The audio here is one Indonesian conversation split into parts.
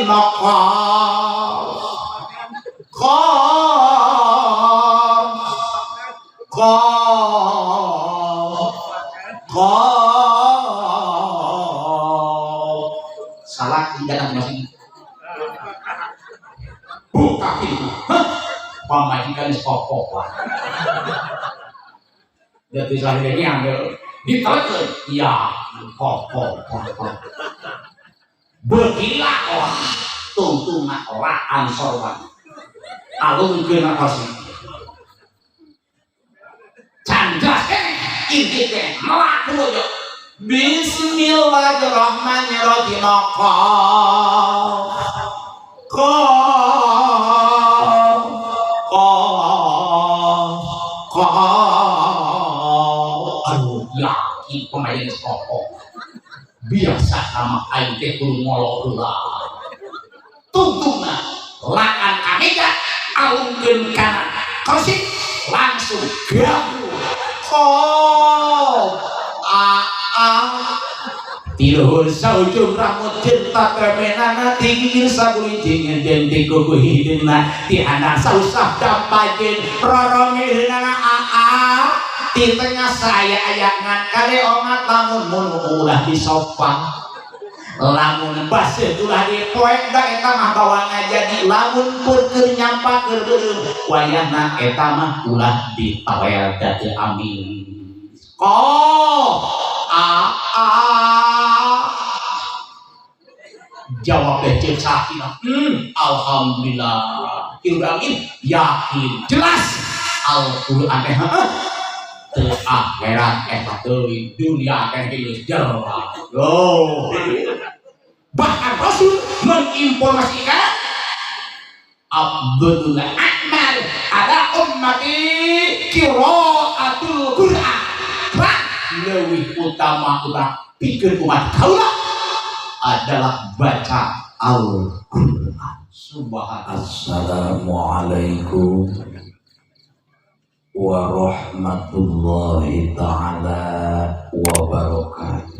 dinaka salah tidak masih buka pintu pamajikan sekokoh jadi lahirnya ambil ditekan ya kokoh beginilah orang tuntungan orang ansorwan alun kena kasih candas inti teh melaku aja bismillahirrahmanirrahim aduh yakin pemain sekokoh biasa sama aing teh kudu ngolok heula tuntungna lakan kameja alungkeun kana kasih langsung gabu tiluhur saujung rambut cinta kemenana tinggi sabuli dingin dan dikuku hidungna tiana sausah dampajen rorongihna di tengah saya ayangan kali omat lamun ulah disopang lamun basih ulah dipoek da eta mah bawang jadi lamun pun keur nyampak keur wayahna eta mah ulah ditawel da teu amin jawab kecil sakinah alhamdulillah kirangin yakin jelas Al-Qur'an teh teu akhirat eta teuing dunia teh geus jerah bahkan Rasul menginformasikan Abdul Akmal ada ummati qiraatul Qur'an lebih utama urang pikeun umat kaula adalah baca Al-Qur'an. Subhanallah. Assalamualaikum warahmatullahi ta'ala wabarakatuh.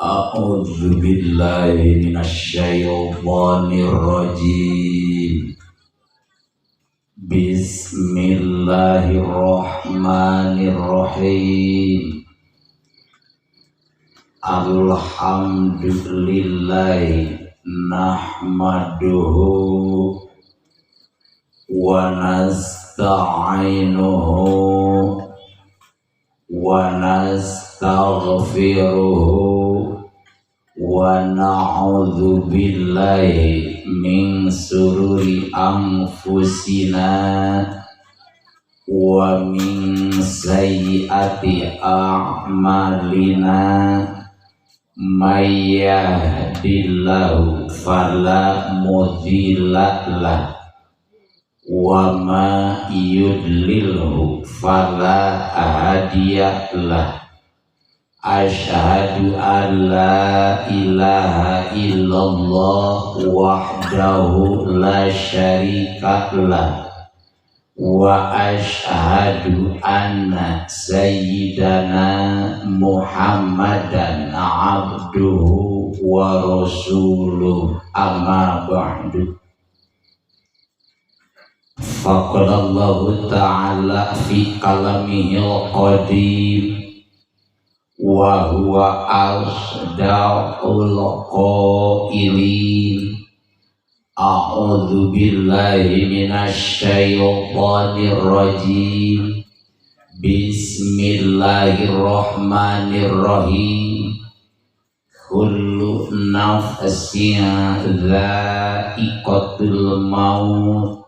A'udzu billahi minasyaitonir rajim. Bismillahirrahmanirrahim. Alhamdulillahi nahmaduhu wa nasta'inuhu wa nastaghfiruhu wa na'udzu billahi min sururi anfusina wa min sayyiati a'malina may yahdihillahu fala mudilla lahu wa ma yudlilhu fala hadiya lahu. Asyhadu an la ilaha illallah wahdahu la syarika lah wa asyhadu anna sayyidana Muhammadan abduhu wa rasuluh amma ba'du. Faqalallahu ta'ala fi kalamihil qadim wa huwa asdaqul qailin. A'udzu billahi minasy syaithanir rajim. Bismillahirrahmanirrahim. Kullu nafsin dha'iqatul maut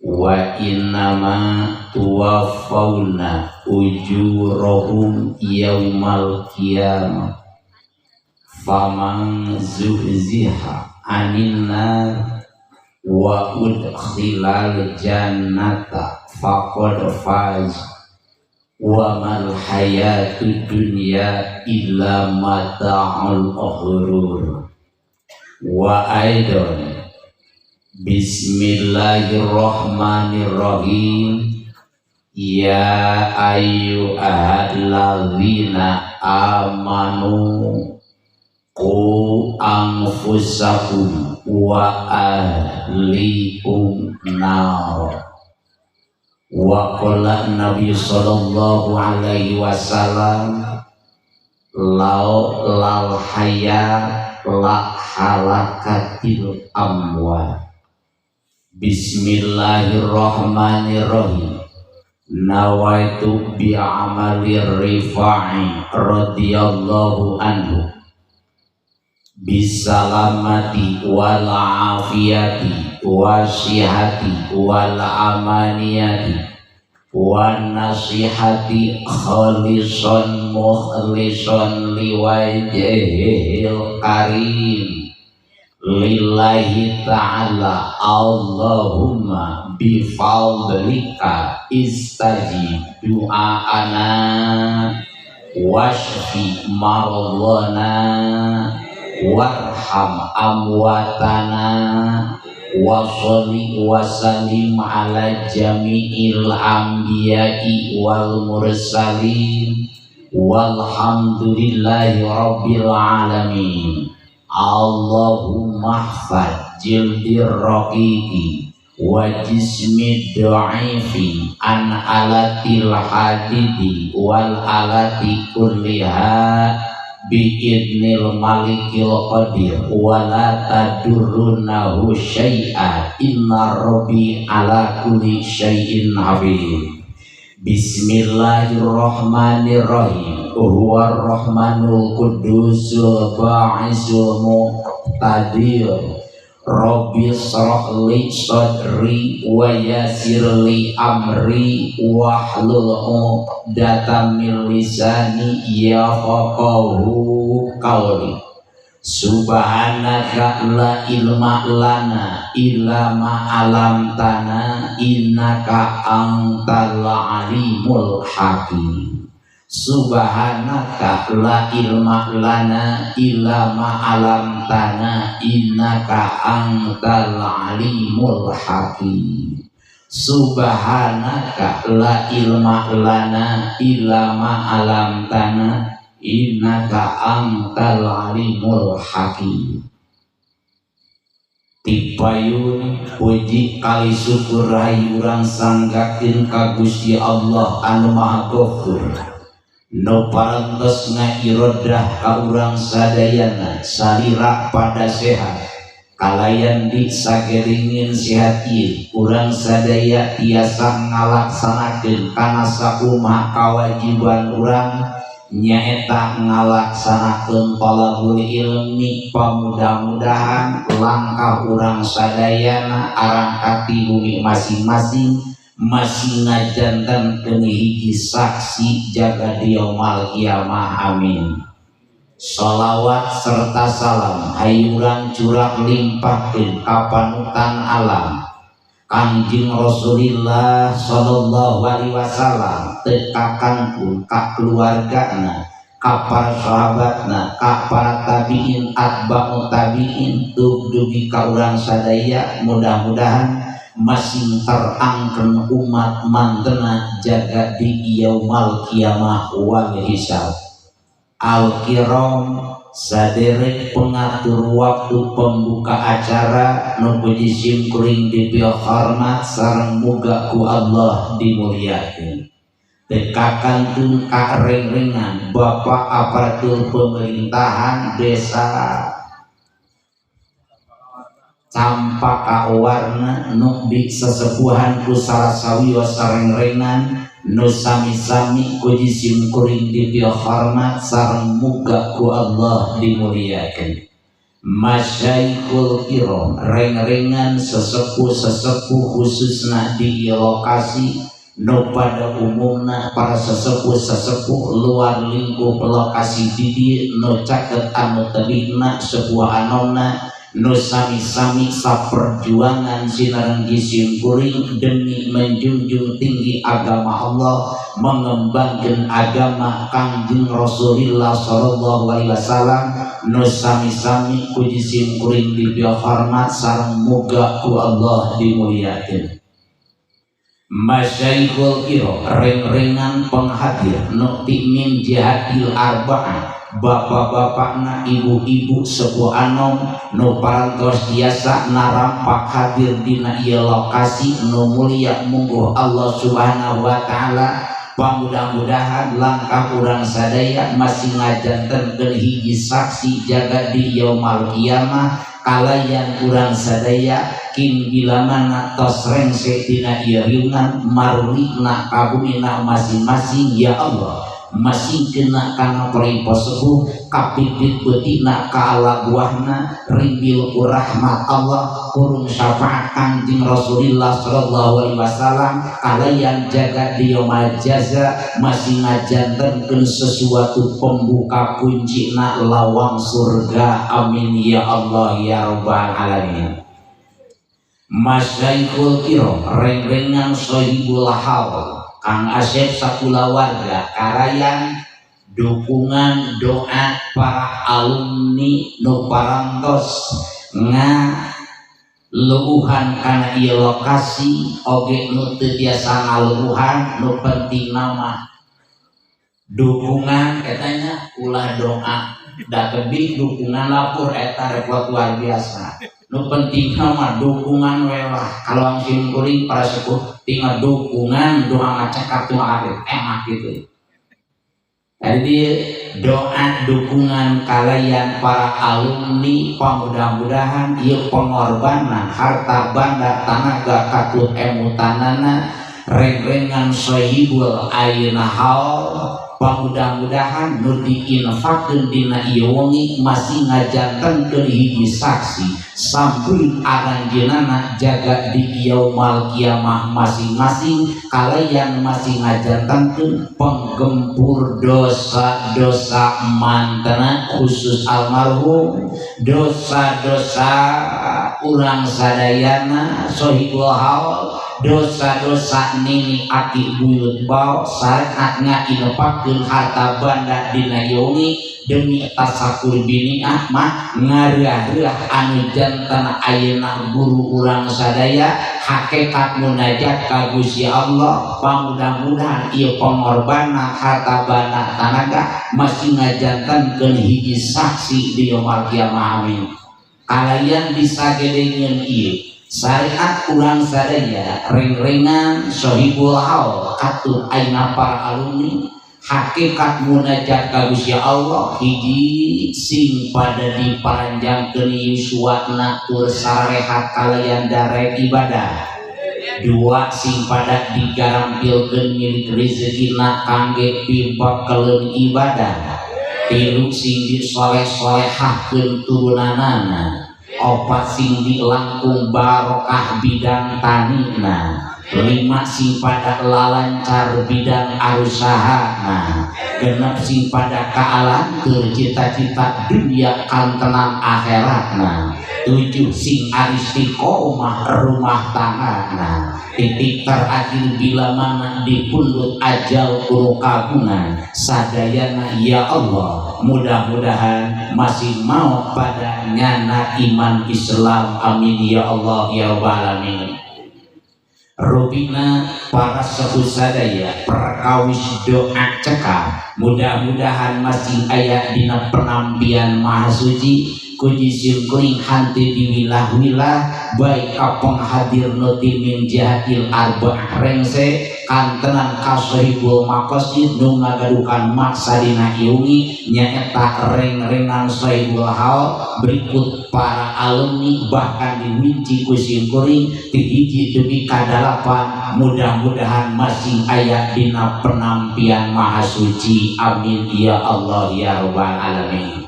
wa innama tuwaffawna ujurahum yaumal qiyamah faman zuhziha anin nar wa udkhilal jannata faqad faz wa mal hayatud dunya illa mata'ul ghurur. Wa aidan Bismillahirrahmanirrahim. Ya ayyuhalladzina amanu Qu anfusakum wa ahlikum nar. Wa qala Nabi sallallahu alaihi wasallam lau lal haya la halakatil amwal. Bismillahirrahmanirrahim. Nawaitu bi amali Rifa'i radhiyallahu anhu bisalamati wal afiyati wasihati wal amaniyati wan nasihati khalisan mukhlisan liwajhihil karim lillahi ta'ala. Allahumma bifadlika istajib du'aana washfi maradana warham amwatana wa sholli wa sallim ala jami'il anbiya'i wal mursalin walhamdulillahi rabbil alamin. Allahumma hfad jildir raqiqi wa jismid da'ifi an alatil hadidi wal alati kulliha bi'idnil malikil qadir wa la tadurrunahu syai'a inna rabbi ala kulli syai'in habib. Bismillahirrahmanirrahim. Huwa rahmanul qudusul ba'isul muqtadir. Rabbi shrah li sadri wa yassir li amri wahlul 'uqdatam min lisani yafqahu qawli. Subhanaka la ilma lana illa ma 'allamtana innaka antal alimul hakim. Subhanaka la ilma lana illa ma 'allamtana innaka antal alimul hakim. Subhanaka la ilma lana illa ma 'allamtana innaka antal alimul hakim. Tipayun puji kali syukur rahayu urang sanggakeun ka Gusti Allah anu Maha Ghafur nu parantos ngairodah ka urang sadayana salira pada sehat kalayan di sageringin sehat ieu urang sadaya tiasa ngalaksanakeun kana sakumaha kawajiban urang nyaeta ngalaksanakeun talabul ilmi. Pamudah-mudahan langkah urang sadayana arang kati bumi masing-masing masih ngajantankeun hiji saksi jaga di yaumul kiamah. Amin. Shalawat serta salam hayurang curah limpahkeun ka panutan alam Kanjeng Rasulullah sallallahu alaihi wasallam, tekakan pun ka keluargana, ka para sahabatna, ka para tabiin, atba'u tabiin, dugi ka urang sadaya. Mudah-mudahan masing terangkeun umat mantena jaga di yaumul kiamah wal hisab. Al-kiram saderek pengatur waktu pembuka acara nu puji simkuring dipil hormat sareng muga ku Allah dimuliakeun. Tekakan tun ka reng-rengan Bapak aparatur pemerintahan desa Campaka warna nu di sesepuhan ku sarasawiwa sareng-rengan nu sami-sami puji simkuring dipil hormat sareng muga ku Allah dimuliakeun. Masyaikhul kiram reng-rengan sesepuh-sesepuh khususna di lokasi nu pada umumna para sesepuh-sesepuh luar lingkup lokasi di nu caket anu tebihna sebuah anonna nu sami-sami saperjuangan sinarenggi simkuring demi menjunjung tinggi agama Allah, mengembangkan agama Kanjeng Rasulullah sallallahu alaihi wasallam. Nu sami-sami puji simkuring dipil hormat sareng muga ku Allah dimuliakeun. Masyaikhul kiro reng-rengan penghadir nukti min jihadil arba'ah bapak-bapakna ibu-ibu sebuah anom nu parantos biasa narampak hadir dina ieu lokasi nu mulia mungguh Allah Subhanahu wa taala. Pamudah-mudahan langkah urang sadaya masih ngajantenkeun hiji saksi jaga di yaumul kiamah kalayan urang sadaya kin bila mana tos rengse dina ieu riungan marulina kabumina masing-masing ya Allah masih kena kana peripo sepuh kapipit betina ka ala buahna rimbil rahmat Allah kurung syafaat Kanjeng Rasulullah sallallahu alaihi wasallam kalayan jaga di yaumul jaza masih ngajantenkeun sesuatu pembuka kuncina lawang surga amin ya Allah ya rabbal alamin. Masyaikhul kiro reng-rengan sohibul haul Kang Asep sakula warga karayan dukungan doa para alumni nu parantos ngaluuhan kana ieu lokasi oge nu teu tiasa ngaluuhan nu penting nama dukungan katanya ulah doa da tebih dukungan lapor eta repot luar biasa nu penting nama dukungan welah kalau angsim kuring para sepuh tinggal dukungan doa ngacakap tuh akhir emak gitu. Jadi doa dukungan kalian para alumni mudah-mudahan ieu pengorbanan harta banda tanaga katut emutanana reng-rengan sohibul ayeuna haul mudah-mudahan nu diinfakkeun dina ieu wengi masih ngajantenkeun hiji saksi sampeun aranjeunana jaga di yaumul kiamah masing-masing kalian masih ngajantenkeun penggempur dosa-dosa mantena khusus almarhum dosa-dosa urang sadayana sohibul haul dosa-dosa nini aki buyut bau saat ngainepakkeun harta banda dina yongi demi tasakur biniah mah ngareah-reah anu janten ayeuna guru urang sadaya hakikat munajat ka Gusti Allah pamudah-mudahan ieu pengorbanan harta banda tanaga masih ngajantenkeun hiji saksi di yaumul kiamah amin. Kalian bisa gedengeun ieu syariat urang sadaya reng-rengan sohibul haul katut ayeuna para alumni hakikat munajat ka Gusti Allah hiji sing pada diparanjangkeun yuswatna tur sarehat kalayan darek ibadah dua sing pada digarampilkeun milik rezekina kangge pimpakkeun ibadah tilu sing disoleh-solehahkeun turunanana opat sing dilangkung barokah bidang tanina lima sing pada lalancar bidang arusahana genep sing pada kaalantur cita-cita dunia kantenan akhiratna tujuh sing aristiqomah rumah tanggana titik terakhir bila mana dipundut ajal kulo kagungan sadayana ya Allah mudah-mudahan masih mau pada nyana iman Islam amin ya Allah ya rabbal alamin. Rubina para sepuh sadaya perkawis doa cekap mudah-mudahan masih aya dina penampian maha suci kuji simkuring hanti di wilah-wilah baik kapong hadir nuti min jahil arba'ah rengse kantenan kasohibul makosid nu ngagadukan maksa dina iungi nyaeta reng-rengan sohibul hal berikut para alumni bahkan diwinci ku simkuring tihiji demi kadalapan mudah-mudahan masih aya dina penampian maha suci amin ya Allah ya rabbal alamin.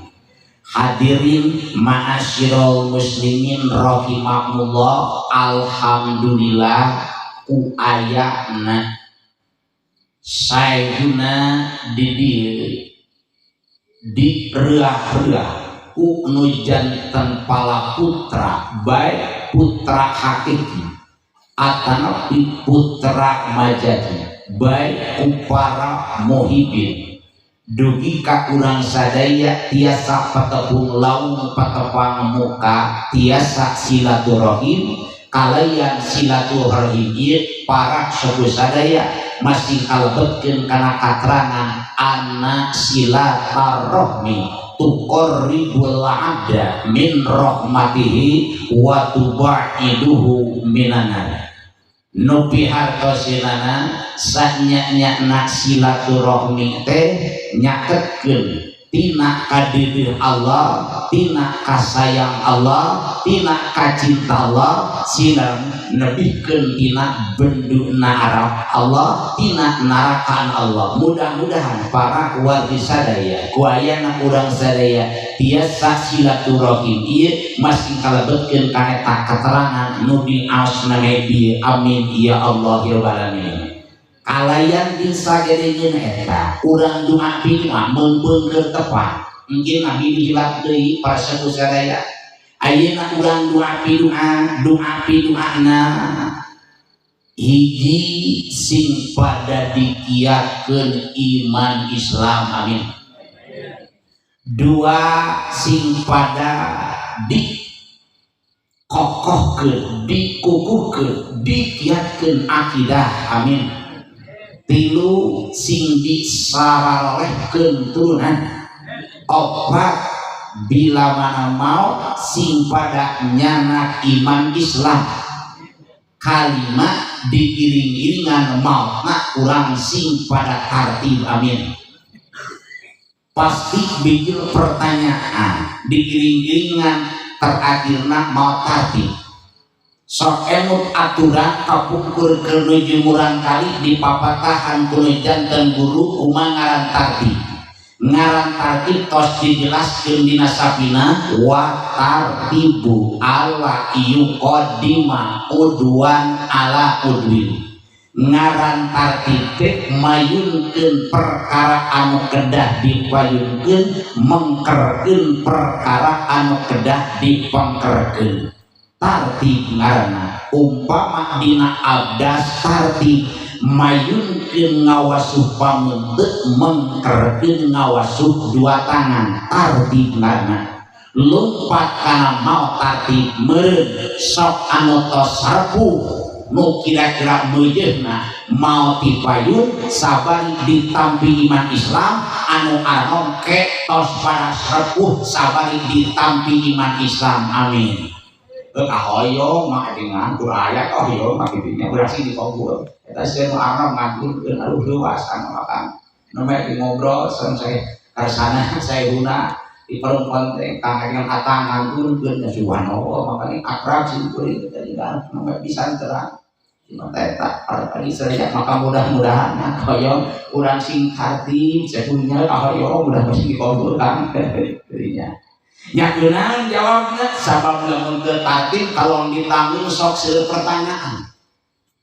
Hadirin ma'asyiral muslimin rahimakumullah alhamdulillah ku ayana sayyuna di reah-reah ku nujanten pala putra baik putra hakiki atanapi putra majadi baik ku para muhibin dugi ka urang sadaya tiasa patepung laung patepang muka tiasa silaturahim kalayan silaturahim ieu para sepuh sadaya masih kalebetkeun kana katerangan anna silaturahmi tuqarribul abda min rahmatihi wa tubaiduhu minan nupi hartosinana sanya-nyana silaturahmi teh nyakekeun tina kadeudeung Allah, tina kasayang Allah, tina kacinta Allah, silang nebihkeun tina benduna arab Allah, tina narakaan Allah. Mudah-mudahan para wargi sadaya, kuayana urang sadaya tiasa silaturahim ieu masih kalebetkeun kana eta katerangan nu diaosna ieu. Amin ya Allah ya rabbal alamin. Kalayan bisa gedegeun eta urang doa pidoa meungpeung tepat mungkin nabi dihilap deui para sepuh sadaya ayeuna urang doa pidoana hiji sing pada dikiatkeun iman Islam amin dua sing pada dikokohkeun dikukuhkeun dikiatkeun akidah amin tilu sing disaralehkeun turunan opat bila mana mau sing pada nyana iman Islam kalimat diiring-iringan mautna urang sing pada tartib amin pasti bijil pertanyaan diiring-iringan terakhirna maut tartib sok emut aturan kapungkur kenuju murang kali di papatahan kuno janten guru kuma ngaran tartib tos dijelaskeun dina sapina wa tartibu ala yuqaddima udwan ala udwin ngaran tartib teh mayunkeun perkara anu kedah dipayunkeun mengkerkeun perkara anu kedah dipengkerkeun tartib ngaranna umpama dina abdas tartib mayunkeun ngawasuh pamunteut mengkerkeun ngawasuh dua tangan tartib ngaranna lumpat kana mau tartib meureun sok anu tos sarpuh nu kira-kira meujeuhna mau dipayun sabari ditampi iman Islam anu anom ke tos para sarpuh sabari ditampi iman Islam amin kahoyong maka dengan kuraya kahoyong maka dinya berhasil di kompul kita saya mengarang ngatur dan aduh luas anu makan namanya ngobrol saya karsana saya guna di perempuan teh kangen atangan turun ke subhanallah makanya akrab sih kulit jadi kan namanya bisa terang cuma tak pada tadi saya maka mudah-mudahan kahoyong urang sing hati saya punya kahoyong mudah masih di kompul kan dirinya nyakeunaan jawabnya sabab lamun teu tartib kalau ditanggung sok seueur pertanyaan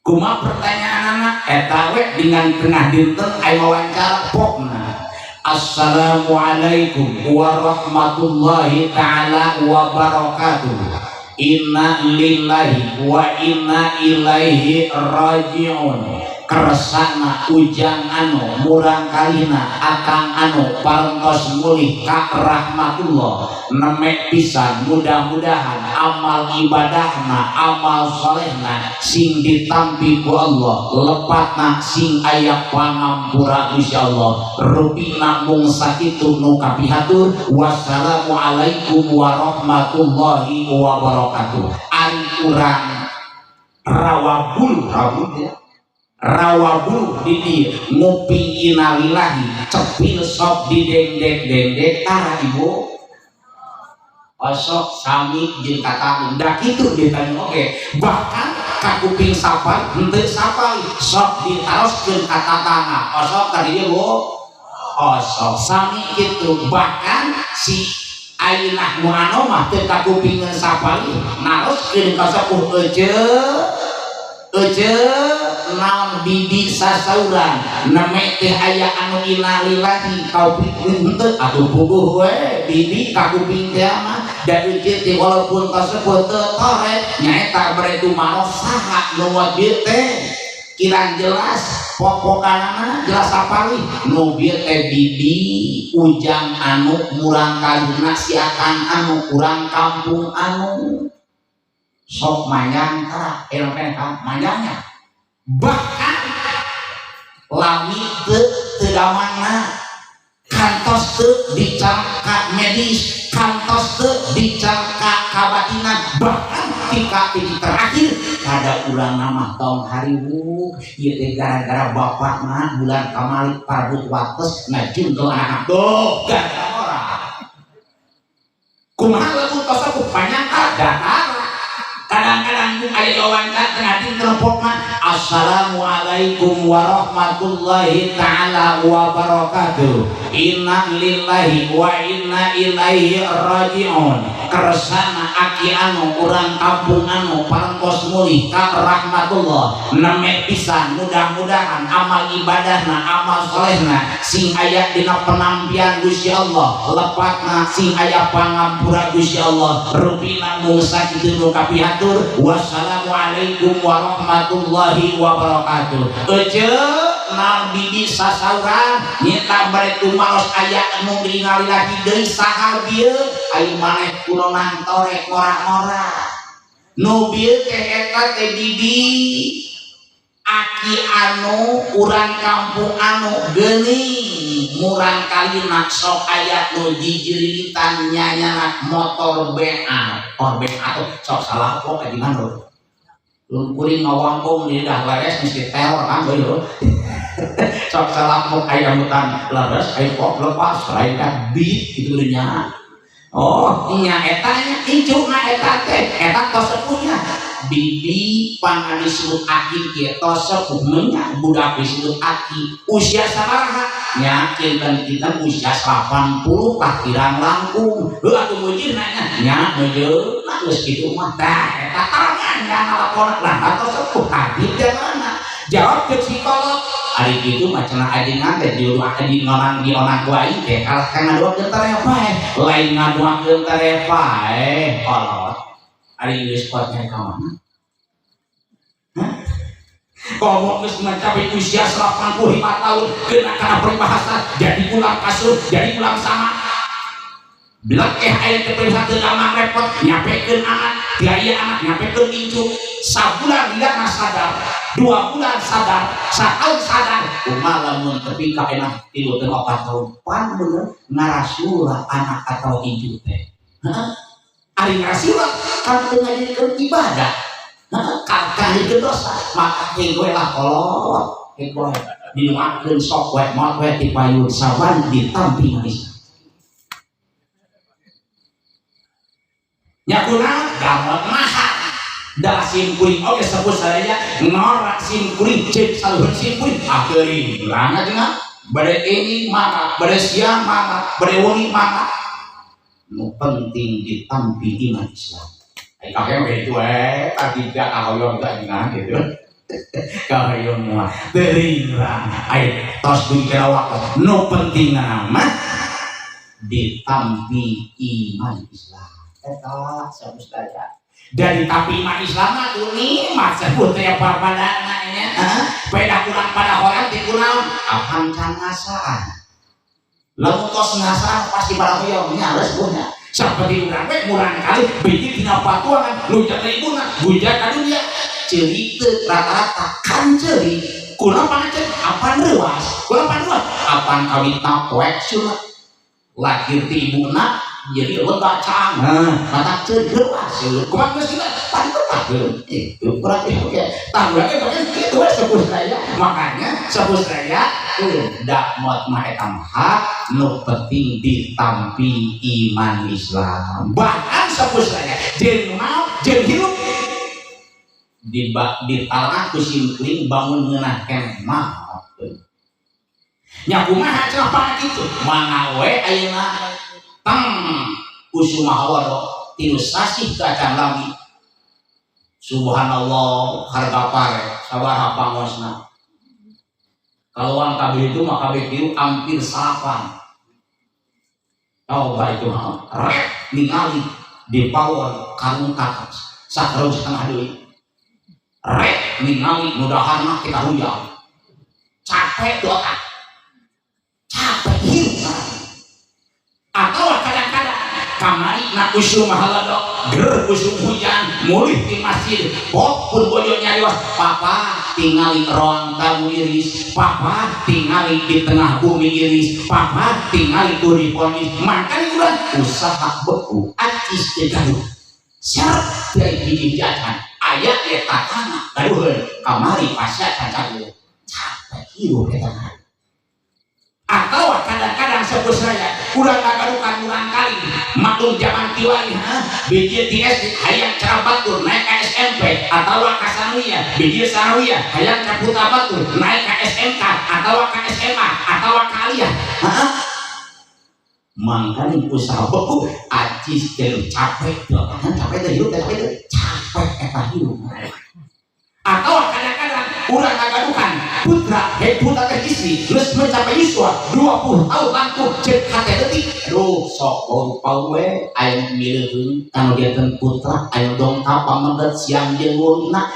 kumaha pertanyaanna eta we dengan tengah dinten aya wawancara pokna assalamualaikum warahmatullahi taala wabarakatuh inna lillahi wa inna ilaihi rajiun keresana ujang anu murang kalina akang anu parentos mulih ka rahmatullah nemek pisan mudah-mudahan amal ibadahna amal solehna sing ditampi ku Allah lepatna sing aya pangampura insyaallah rupina mung sakitu nu kapihatur wassalamualaikum warahmatullahi wabarakatuh ari urang rawabul rawabul di ngopi inalillahi cepil sok di dendek tara ibu osok sami jeung kata dak itu ditanya oke bahkan kakuping sapal henteu sapal sok ditaroskeun ka tatangga osok tadi bu osok sami kitu bahkan si ayeuna nu anu mah teu kakupingeun sapal naroskeun ka sepuh naon bibi sasauran nemek teh aya anu inalillahi kau pikir henteu atuh puguh we bibi kakuping teh mah da ujit teh walaupun kasebut teu toret nyaeta beredu maros saha nu wadieu teh kirang jelas pokokanana jelas apali nu bieu teh bibi ujang anu murang kalina si akan anu kurang kampung anu sok manyang kara manyangnya bahkan lami teu damangna kantos teu dicangka medis kantos teu dicangka kabatinan bahkan ketika titik terakhir kada urang nama tong hariwu ieu teh gara-gara bapakna bulan kamalik parbut wates ngajungkeun anak tuh gara orang kumaha lamun tos aku panyangka datang kadang-kadang aya wawancara tengah di telepon mah assalamualaikum warahmatullahi taala wabarakatuh inna lillahi wa inna ilaihi rajiun kersana aki anu urang kampung anu parangkos mulih ka rahmatullah neme pisan mudah-mudahan amal ibadahna amal solehna sing aya dina penampian Gusti Allah lepatna sing aya pangampura Gusti Allah rupina mung sakitu nu kapihatur wassalamualaikum warahmatullahi wabarakatuh ece nabi bisa sauran nyita bari tumaos aya anu ningali lagi deui saha bieu aya maneh kunonan torek ngora-ngora nu bieu teh eta teh bibi aki anu urang kampung anu geuning murang kalina sok aya nu dijirilitan nyanyana motor BA or BA sok salah kok di mana lho lu kuring ngawangkung di dah leres mesti teror kan beuh sok salah kok aya mutan leres aya kok lepas lain kan beat kitu nya oh nya eta nya incuna eta teh eta tos sepuhnya bibi pangan disebut aki kieu tos sepuhnya budak disebut aki usia sabaraha nya kinten kita usia 80 lah kirang langkung heuh atuh mujir nanya nya meujeul nah geus kitu mah tah eta tangan nya ngalakon lah tos sepuh habib jangan jawab ke psikolog ari kitu mah cenah ajengan teh di onang ku aing teh kalah kana ngaduakeun tarepae lain ngaduakeun tarepae kolot ari geus kuatnya ka mana kalau geus mencapai usia 85 tahun kena kana peribahasa jadi ulang kasur jadi ulang sama bilang aya teh peribahasa lama repot nyapekeun anak biaya anak nyapekeun incu sabulan tidak sadar 2 bulan sadar, setahun sadar kumaha lamun tepi ka enak 3 tahun 4 tahun pan bener ngarasula anak atau incu teh ari ngarasula kan teu ngajadikeun ibadah kakak dosa maka henggoe lah kolot henggoe dinuakeun sok we mot we ti payun saban ditampi manis nyakuna gamot mahal dah sim kuring oke sebut saya norak sim kuring cek saluran sim kuring akhiri langat dengan bade ini mana bade siang mana bade wengi mana nu penting ditampi iman Islam ai kakek begitu tadi gak ahoyong gak dengan gitu kahoyong mah teuing lah ai tos dugi kelawak nu penting nama ditampi iman Islam eta sabus daya dari tapi iman Islam tuh nih masa sebut ya pada anaknya beda kurang pada orang di kurang akan can ngasaan lalu tos ngasaan pasti pada hoyongnya harus punya seperti urang we murang kali biji dina patuangan lu jadi ibuna bujak ka dunia ceuri teu rata-rata kan ceuri kunaon pangaceun apan reuas kunaon panduan apan kawitna poek sunat lahir ti ibuna jadi lemah cang mata cedera kumaha geus kita panteun itu berarti oke tanggulnya bagian gitu sebut saya makanya sebut saya dak mot mah eta mah nu penting ditampi iman Islam bahkan sebut saya jeung maot jeung hirup di talak ku simkuring bangun ngeunah keneh maot nya kumaha cenah kitu mangga we ayeuna usumahawaro tinu sasih kacan lami subhanallah harga pare sabaraha pangosna kaluan kabeh itu maka kabeh hampir 8 oh baik itu rek ningali di pawon karung kakak sakarung setengah deui rek ningali mudahanna kita huyang capek tuh capek hirup atau kadang-kadang kamari nak usum haladok ger usum hujan mulih di masjid pok pun bojo nyarios papa tingali ruang tamu iris papa tingali di tengah bumi iris papa tingali turi ponis makan udah usaha beku acis tegaduh syarat dari gigi jajan ayat eta kana gaduheun kamari pasya cacaku capek hidup eta atau kadang-kadang sebut saya udah kagadukan urang kali maklum zaman kiwali biji TS hayang cara batur naik ke SMP atau ke sanawiyah biji sanawiyah hayang ke putra batur naik ke SMK atau ke SMA atau ke aliyah makanya usaha beku acis jadi capek capek dari hidup capek eta hidup atau kadang-kadang udah kagadukan putra ke istri terus mencapai yuswa 20 tahun langsung cek hati detik aduh sok baru we ayo milihun kalau dia putra ayo dong kapal mendet siang jengulna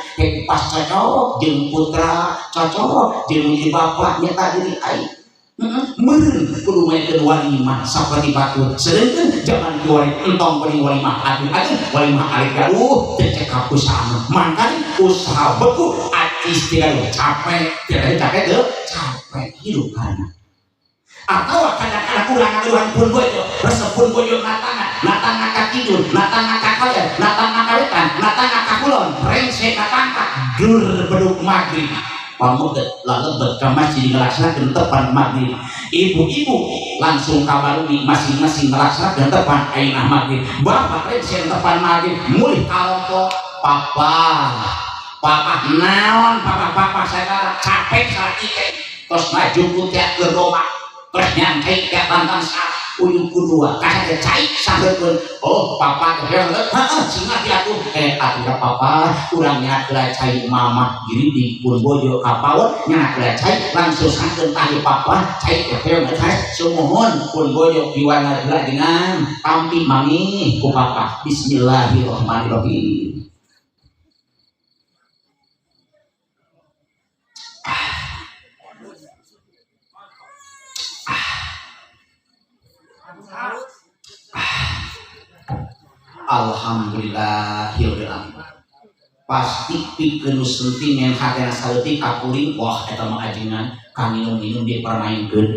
pas cocok jeng putra cocok jeng bapaknya tadi ayo meren kudu main ke walimah seperti batur sedangkan zaman kiwari entong paling walimah aduh walimah alik gaduh cek kapusana makanya usaha beku acis tidak capek hidup karena atau kadang-kadang kurang ngaduhan pun bojo resep pun bojo natang kidul natang kalian natang kawetan natang kulon rengsek natangka dur beduk maghrib pamudet lalebet ke masjid ngelaksanakan tepan maghrib ibu-ibu langsung kabaruni masing-masing ngelaksanakan tepan ainah maghrib bapak rengsek tepan maghrib mulih kalompo papa naon papa saya capek saat ini terus maju putih ke rumah terus nyangkai ke tantang saat uyuk kedua kasih cair sampai pun oh papa kehilangan singa diatur akhirnya papa kurang nyakla cair mama jadi di pun bojo kapawon nyakla cair langsung sampai tadi papa cair kehilangan cair semohon pun bojo diwarna dengan tampi mami ku papa bismillahirrahmanirrahim. Alhamdulillahirrahmanirrahim pasti pikeun sentimen hatena saleutik kakuling wah eta mah ajengan kaminum-minum dipermainkeun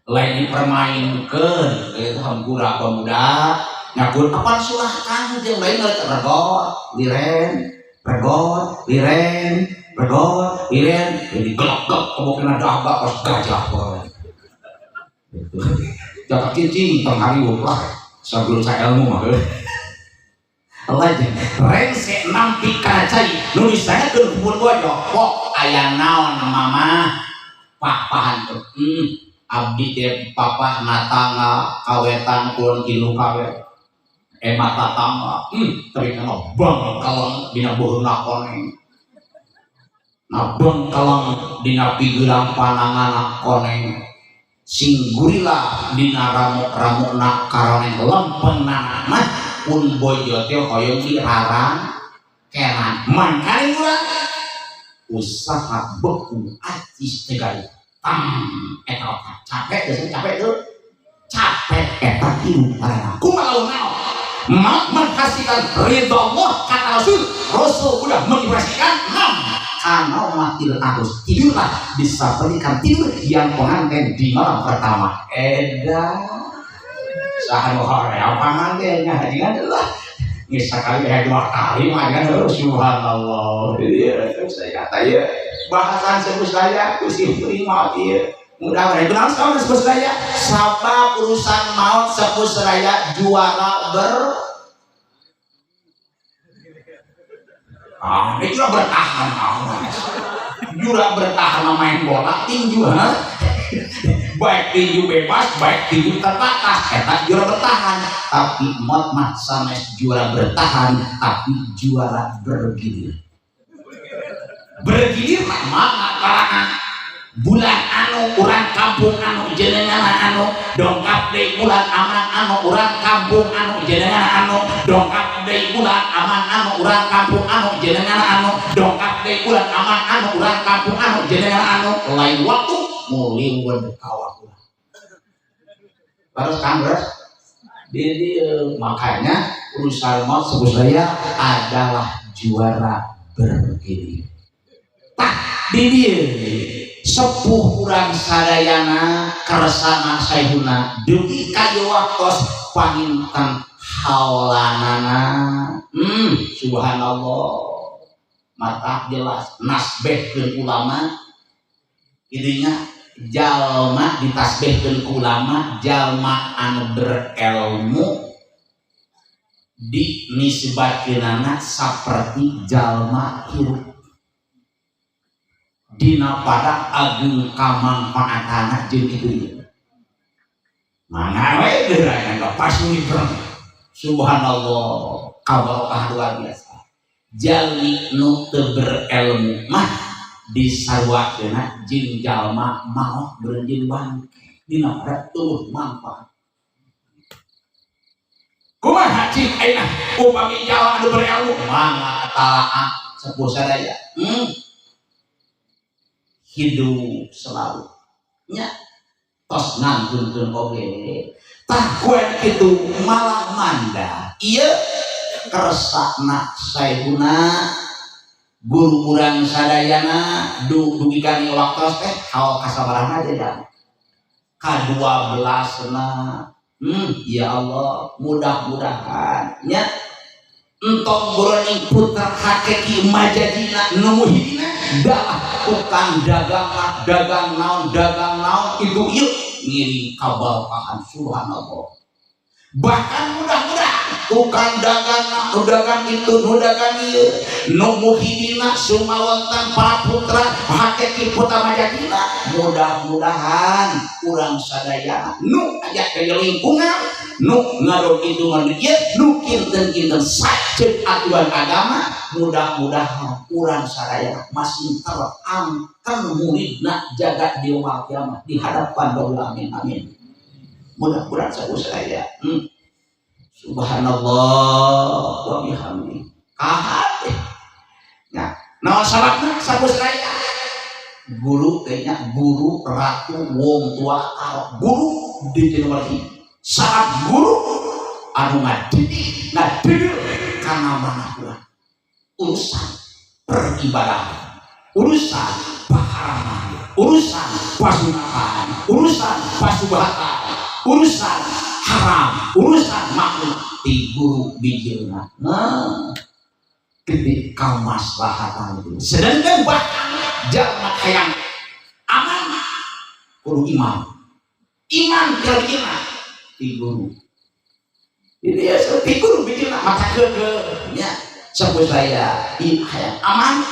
lain dipermainkeun eta hampura pemuda ngakur apa sulah kang jeung lain regot liren jadi gelap-gelap kemungkinan dahbak pas gajah jaka kincing tong hariweuh lah sebelum saya ilmu mah lajeng rengsek nampi kacai nulis saya ke pun bojo kok aya naon mama papahan abdi teh papa natanga kawetan kulon kilu kawe mata tangga tapi kana bang kalong dina beureum lakone na bang kalong dina pigelang panangan koneng sing gurila dina ramuk-ramukna karone lempengna mah pun bojo teh hoyong dirarang keran mangkali urang usaha beku acis tegal eta capek tuh capek eta hidup karena kumaha naon menghasilkan ridho Allah kata Rasul udah mengibrasikan karena matil harus tidurlah bisa berikan tidur yang pengantin di malam pertama sahan hoream pangantennya hadiran adalah sekali dua kali mah subhanallah saya kata ya bahasan sebut saya kusim terima dia mudah-mudahan kenal sekali sebut saya sabab urusan maut sebut saya juara ini juga bertahan jurang bertahan main bola tinju baik tinju bebas baik tinju terbatas eta juara bertahan tapi mod mah sanes juara bertahan tapi juara bergilir mah kalangan bulan anu urang kampung anu jenengan anu dongkap deui bulan aman anu urang kampung anu jenengan anu dongkap deui bulan aman anu urang kampung anu jenengan anu dongkap deui bulan aman anu urang kampung anu jenengan anu lain waktu muliun kawak terus kangres Makanya urusan maut sebut saya adalah juara berdiri. Tak di dia sepuh urang sadayana kersana saihuna dugi kayu waktos panginten haulanana. Subhanallah, mata jelas nasbehkeun ulama idinya jalma ditasbihkeun ku ulama jalma anu berilmu dinisbatkeunana saperti jalma hirup dina pada agung kamanfaatana jeung kitu ieu. Mana we geurakan pas ngibreng. Subhanallah, kabarokah luar biasa. Jalmi nu teu berilmu mah disarwakeunna jeung jalma maot bereunjeun bangke dina pada teueuh manfaat. Kumaha cing ayeuna upami jalma anu berilmu mangga talaah sepuh sadaya. Hidup selalu nya tos ngantunkeun oge tah kuen kitu malah manda ieu kersakna saehuna guru urang sadayana dugi ka waktos teh hawa kasabaraha aja ka-12na. Ya Allah, mudah-mudahan nya entong beroning putra hakiki majadina numuhidina dalah tukang dagang naon itu yuk ngiring kabarokah. Subhanallah, bahkan mudah-mudahan tukang dagang itu dagang ieu numuhidina sumawonten para putra hakiki putra majadina mudah-mudahan urang sadaya nu aya ke lingkungan nu ngadog hitungan ieu nu kinten-kinten sajeun aturan agama mudah-mudahan urang sadaya masih terangkan muridna jaga di yaumul kiamat di hadapan Allah. Amin. Mudah-mudahan saya Subhanallah wa bihamdi kahate. Nah sababna sabu saya guru kayaknya guru ratu wong tua guru di generasi saat guru anu ngadidik karena mana urusan peribadahan, urusan paharaman, urusan pasunatan, urusan pasubahatan, urusan haram, urusan makhluk di guru bijilna. Ketika maslahatan itu sedangkan bahkan jalma hayang aman kudu iman kalau iman di guru ini ya seperti guru bijilna maka nya sebut saya hayang aman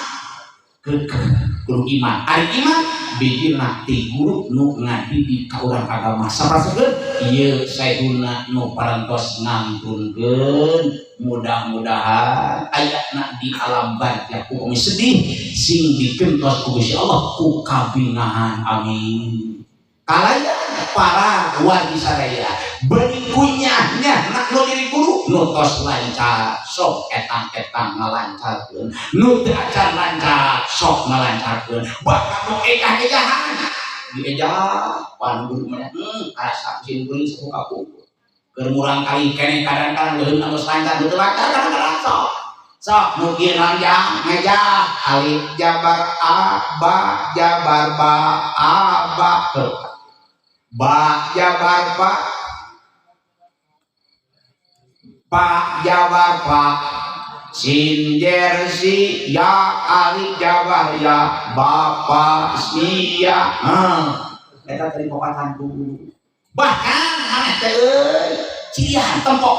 kudu iman ari iman bijilna ti guru nu ngadidik ka urang agama sapraseun ieu saehuna nu parantos ngantunkeun mudah-mudahan ayatna di alam barzakh upami sedih sing dikentos ku Gusti Allah ku kabingahan. Amin. Kalayan para wargi sadaya bening kunyahnya nak nu diri guru nu tos lancar sok etang-etang ngalancarkeun nu teu acan lancar sok ngalancarkeun bahkan nu ejah-ejahan diejah pan guru mah asa sin kuring sepuh kapung keur murang kali keneh kadang-kadang leuweung anu lancar teu lancar kadang-kadang sok mungkin ranjang meja alif jabar a ba jabar ba a ba jabar pa jabar pa sin jersi ya alif jabar ya bapa sia eta tadi popatan dulu bahkan maneh teh euy cirian tempok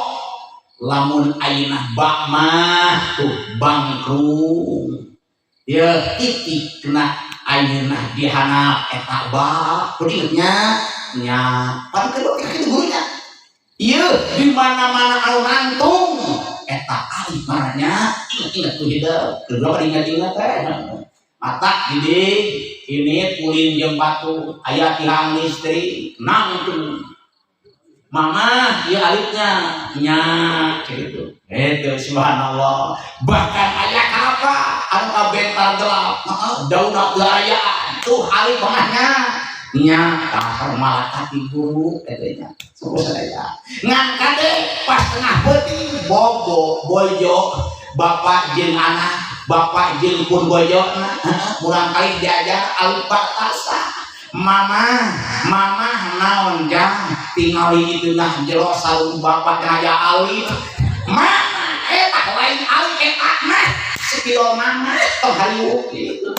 lamun ayeuna bak mah tuh bangkrung ya titik kena ayeuna dihanap eta bak kudinya nya pan kedua kitu gurunya ieu di mana-mana anu rantung eta alif marahnya ingat tuh hidup kedua ingat-ingat teh mata gede ini kulin jeung batu aya tiang listrik nangtung mama ya alifnya nya gitu itu subhanallah bahkan aya apa anu kabentar gelap dauna gelayaan tuh alif pengahnya nya dasar malaikat ibu katanya suku saya ngangkat deh pas tengah peti bobo bojo bapak jeung anak bapak jeung pun bojo kurang kali diajar alfa tasa mama naon jang tingali itu nah jero sarung bapak ngaya alif mama eta lain alif eta mah sekilo mama tong haliwuk gitu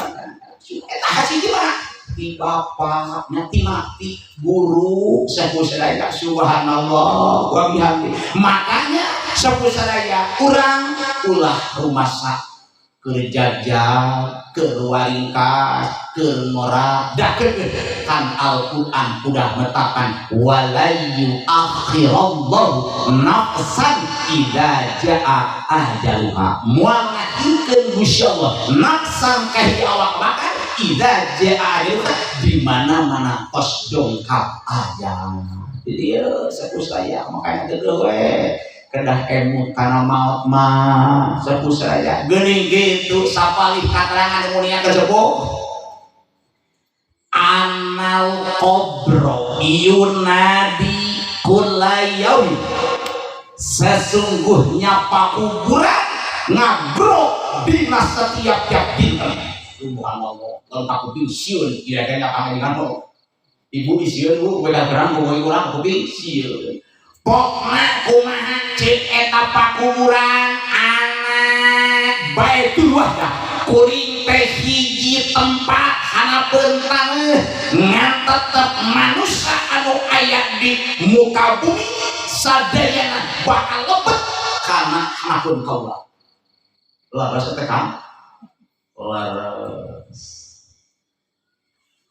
eta hasil gimana di bapak nanti mati guru sepuh sadaya subhanallah wa bihamdi makanya sepuh sadaya kurang ulah rumasak kerjajal keluaringkas kermora dah kan Al-Quran udah metakan walayu akhirallahu nafsan idza jaa ajaluha moal ngahikeun Gusti Allah nafsan kahiji awak makan idza jaa ajaluha di mana-mana tos dongkap ajal jadi sepuh saya makanya gedewe kedah emut karena maut mah sepuh saya geuning gitu sapalih katerangan mulia kesepuh anal qabro yunadi kullayaum sesungguhnya pakuburan ngabro dina setiap dinten subhanallah lamun pakuping sieun kira-kira apa dengan ibu sieun bu beda gerang bu kurang kuping sieun pokna kumaha cek eta pakuburan anak baitul wahdah kuring teh hiji tempat hanapeun taneuh ngan tetep manusia anu aya di muka bumi sadayana bakal lebet karena hanapeun kaula laras teh kan laras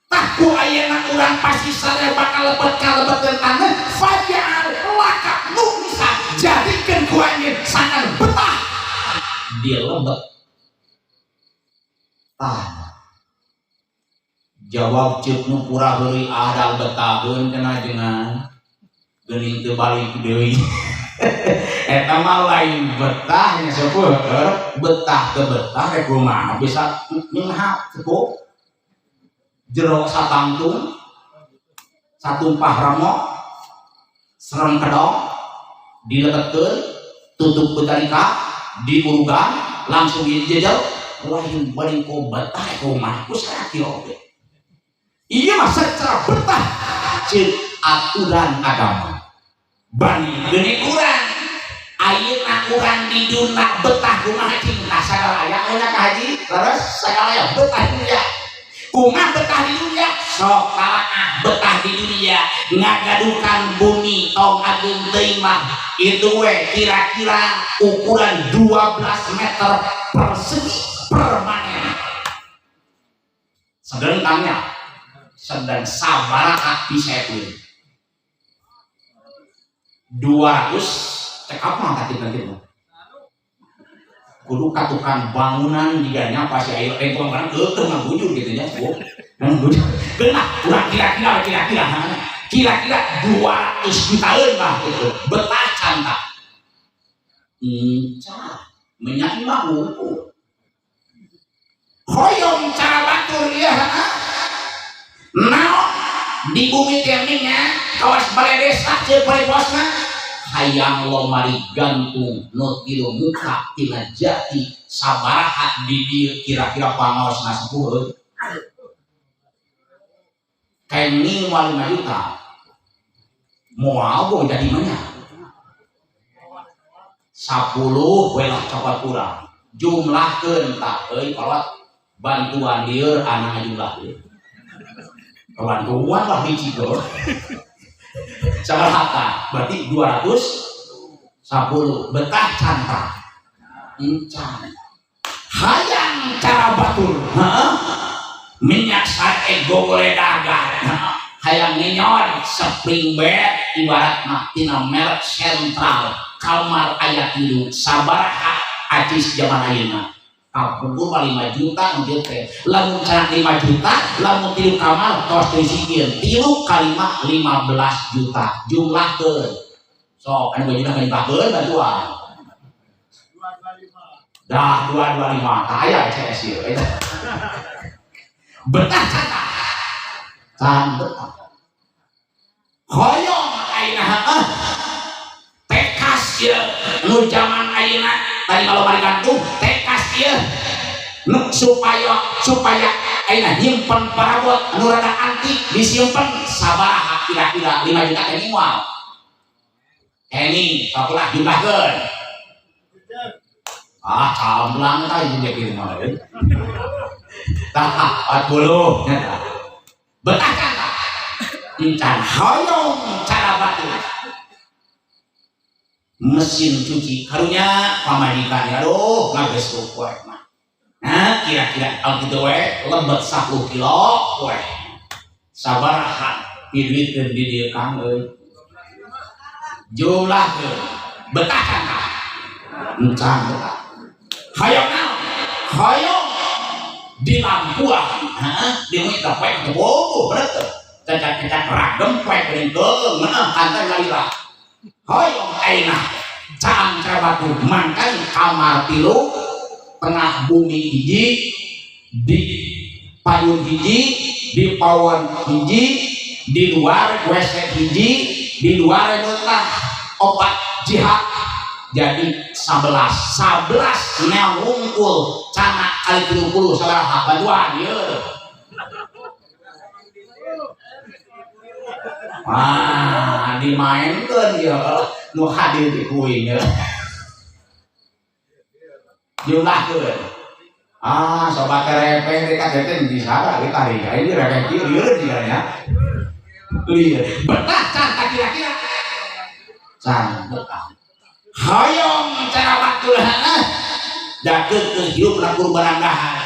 tak ku ayeuna urang pasti sadaya bakal lebet kalebetkeun taneuh fajal laka mukmisa jadikeun ku anjeun sakan betah dia lebet jawab ceuk nu pura heuri adal betaheun cenah jengan geuning teu balik deui eta mah lain betah nya sepuh betah teu betah rek kumaha bisa nyeunghap sepuh jero satangtung satumpah remok serem kedong dilebetkeun tutup betarika diurugan langsung dijejel lain bari ko betah kumaha kusaha kieu iya mah secara betah ceuk aturan agama bani geuning urang ayeuna urang di dunia betah kumaha cing sagala aya euna ka haji terus sagala aya betah dunia kumaha betah di dunia sok kalaah betah di dunia ngagadukan bumi tong ageun teuing mah itu we kira-kira ukuran 12 meter persegi permanen sedangkannya sedang sabaraha diseun 200 cekap mah katik-katik kudu katukan bangunan diganya pasti ayo tukang barang keukeuh ngabujur gitu nya bu ngabujur geunah urang kira-kira 200 jutaeun mah gitu betah canta minyak mah ngumpul hoyong cara batur ieu naon di bumi teminya kawas balai desa ceuk balai posna hayang lomari gantung nu tilu muka tina jati sabaraha di dieu kira-kira pangaosna sepuh kenging 5 juta moal gong jadi mana 10 welah coba kurang jumlahkeun tak euy kolot bantuan lieur anu jumlah ieu bantuan lah hiji go sabaraha berarti 210 betah canta encan hayang cara batur minyak sate gogole dagang hayang ngenyor spring bed ibarat mah tina merek sentral kamar aya 3 sabaraha acis zaman ayeuna kapungkur 5 juta ngeudeut teh lamun cara 5 juta lamun 3 kamar tos teu sieun 3 kali 5 15 juta jumlahkeun sok anu bajuna kadipakeun bantuan 225 dah 225 aya CS ieu betah cata Candek hoyong ayeuna tekas ieu nu zaman ayeuna tadi kalau mari gantung tekas ieu nu supaya ayeuna nyimpen parabot anu rada antik disimpen sabaraha kira-kira 5 juta teh moal ini sakulah jumlahkeun camblang tah ieu kieu mah tah 40 nya betah kan encan hoyong cara batur mesin cuci karunya pamajikan aduh ngages poe mah nah kira-kira kitu we lebet 10 kilo we sabaraha piduitkeun di dieu Kang euy jumlahkeun betah kan encan betah hoyong naon hoyong di Lampuan di mita poe teh bobo bener cacat-cacat ragem poe keung meunang kantor galila hoyong ayeuna caang Batu mangkan kamar 3 tengah bumi hiji di payun hiji di pawon hiji di luar WC hiji di luar betah 4 jihad jadi 11 nel wungkul cana kali 30 sabaraha baduan ieu dimainkeun ya nu hadir di kuing ya jumlahkeun sobat repeng rek kadeten di sada we tari ini repeng kieu lieur digana lieur betah can kira-kira can betah hoyong cara batur da keukeuh hidupna kudu barandahan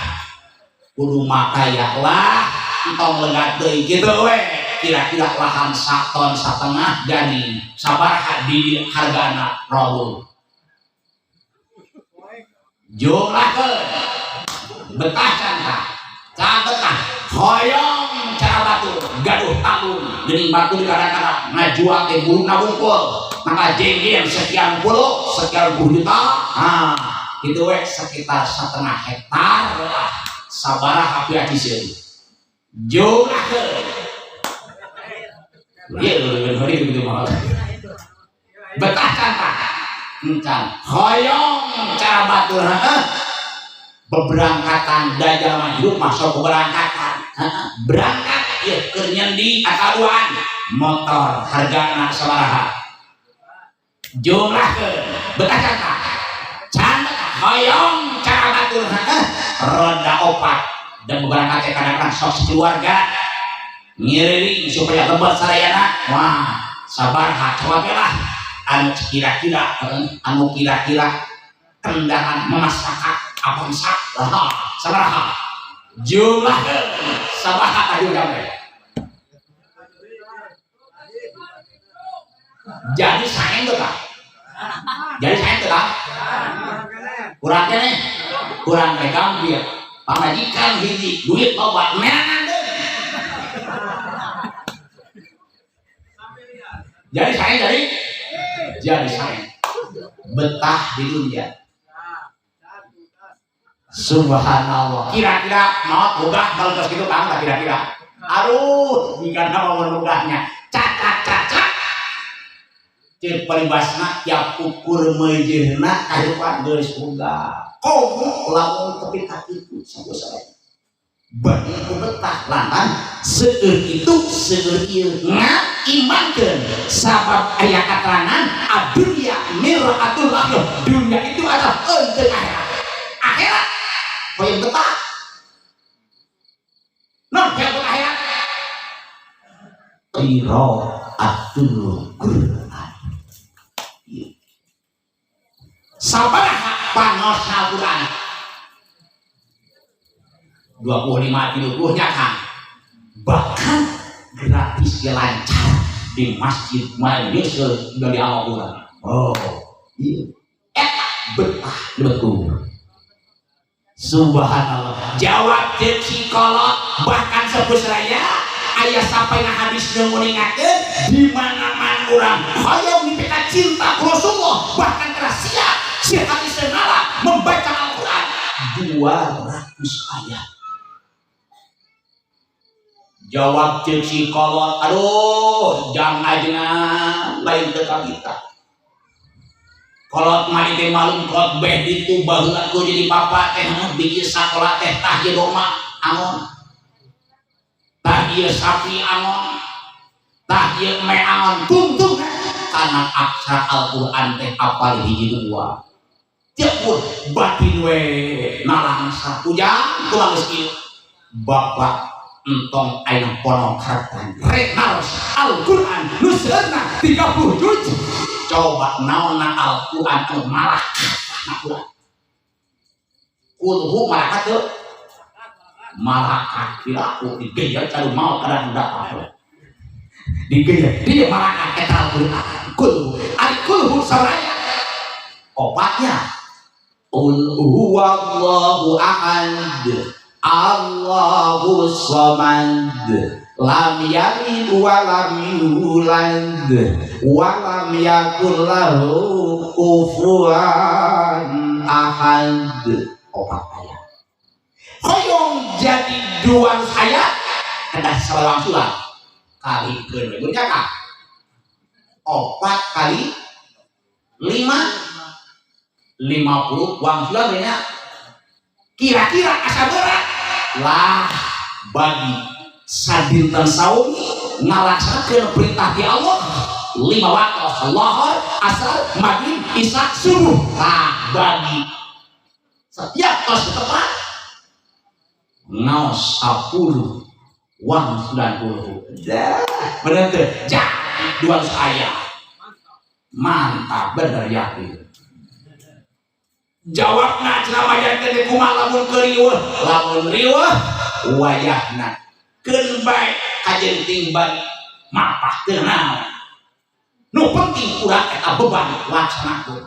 kudu makaya lah entong legat deui kitu we kira-kira lahan 1,5 ton jadi sabaraha di hargana rohul jumlahkeun betah can betah hoyong cara batur gaduh talun geuning batu di kadang-kadang ngajual teh burungna wungkul maka jenggen sekian puluh juta itu we sekitar 1,5 hektar sabaraha piaki sieun jumlahkeun iya hari gitu mah betah can hoyong cara batur beberangkatan dajalan hidup masuk keberangkatan berangkat ya keur nyendi akaduan motor hargana sabaraha jumlahkeun betah can hoyong cara batur roda 4 dan berangkat kadang-kadang sok keluarga ngiring supaya lebat sarayana sabaraha coba lah anu kira-kira kendaraan memasakan Avanza sabaraha jumlahkeun sabaraha tadi udah jadi saeng teh kurang keneh kurang pegang dia pamajikan hiji duit loba meangan deui jadi saeng betah di dunia subhanallah kira-kira maot boga kalau geus kitu Kang kira-kira aduh jika nama menugahnya cacak cek paribasna tiap ukur meujeuhna kahirupan geus boga komo lamun tepi ka kitu sabosa bani betah lantaran seueur itu seueur ieu ngaimankeun sabab aya katerangan adunya mir'atul akhir dunia itu adalah eueuh akhirat poin betah non poin akhirat qiraatul Qur'an sabaraha pangosna Qur'an 25-30 nya Kang bahkan gratis lancar di masjid Malaysia dari Al-Quran iya betah betul subhanallah jawab jeung psikolog bahkan sebusraya aya sampainya hadis nu nguningakeun di mana-mana urang hoyong dipika cinta Rasulullah bahkan telah siap si hadis nala membaca Al-Quran 200 ayat Jawab cek si kolot, aduh jangan aja lain teka kita. Kolot mah itu malum khotbah itu baheula ku jadi papa teh biji sakola teh tah ieu doma angon. Tah ieu sapi angon. Tah ieu me angon tungtung kana aksara Al-Qur'an teh apal hiji dua. Tiap pun batin we nalang sapujang tulang geus bapak entong ayeuna pono karatan rek naros Al-Qur'an nu seueurna 30 juz. Coba naonna Al-Qur'an anu malakat Al-Qur'an. Kulhu malakat teu? Malakat kira-kira digeyer kanu mau kada hendak. Digeyer dia malakat eta Al-Qur'an. Kulhu ari kulhu saraya obatnya Qul huwallahu ahad Allahus samad lam yalid wa lam yulad wa lam yakul lahu kufuwan ahad. Opat ayat hoyong jadi dua ayat ada salam surat kali kedua berapa? 4 kali 5 50 uang sudah banyak. Kira-kira asa berat lah bagi sadinten saumi ngalaksanakeun perintah di Allah 5 waktu Allahor, asar, maghrib, isya, subuh. Nah bagi setiap tos tepat naos 10 uang 90 bener tuh jadi 200 ayat mantap bener yakin. Jawabna cenah majankeun kumaha lamun riweuh lamun riweuh wayahna keun bae kajenting bari mapah teu naon nu penting urang eta beban laksanakeun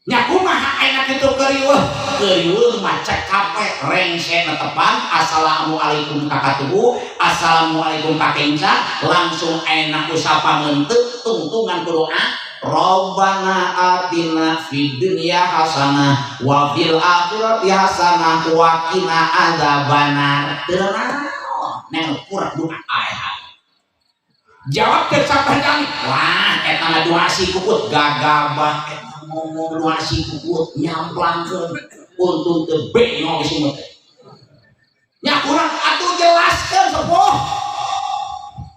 nya kumaha ayeuna kitu riweuh mah cek kape rengse netepan assalamualaikum kakatubu assalamualaikum kakenca langsung ayeuna usapa menteuk tungtungan doa Rabbana atina fid dunya hasanah wa fil akhirati hasanah wa qina adzabannar. Tenang, neng kurang doa ayat. Jawab ke sapanjang. Wah, eta mah doa si kukut gagabah eta ngomong doa si kukut nyamplangkeun untung teu bengong geus imut. Nya kurang atuh jelaskeun sepuh.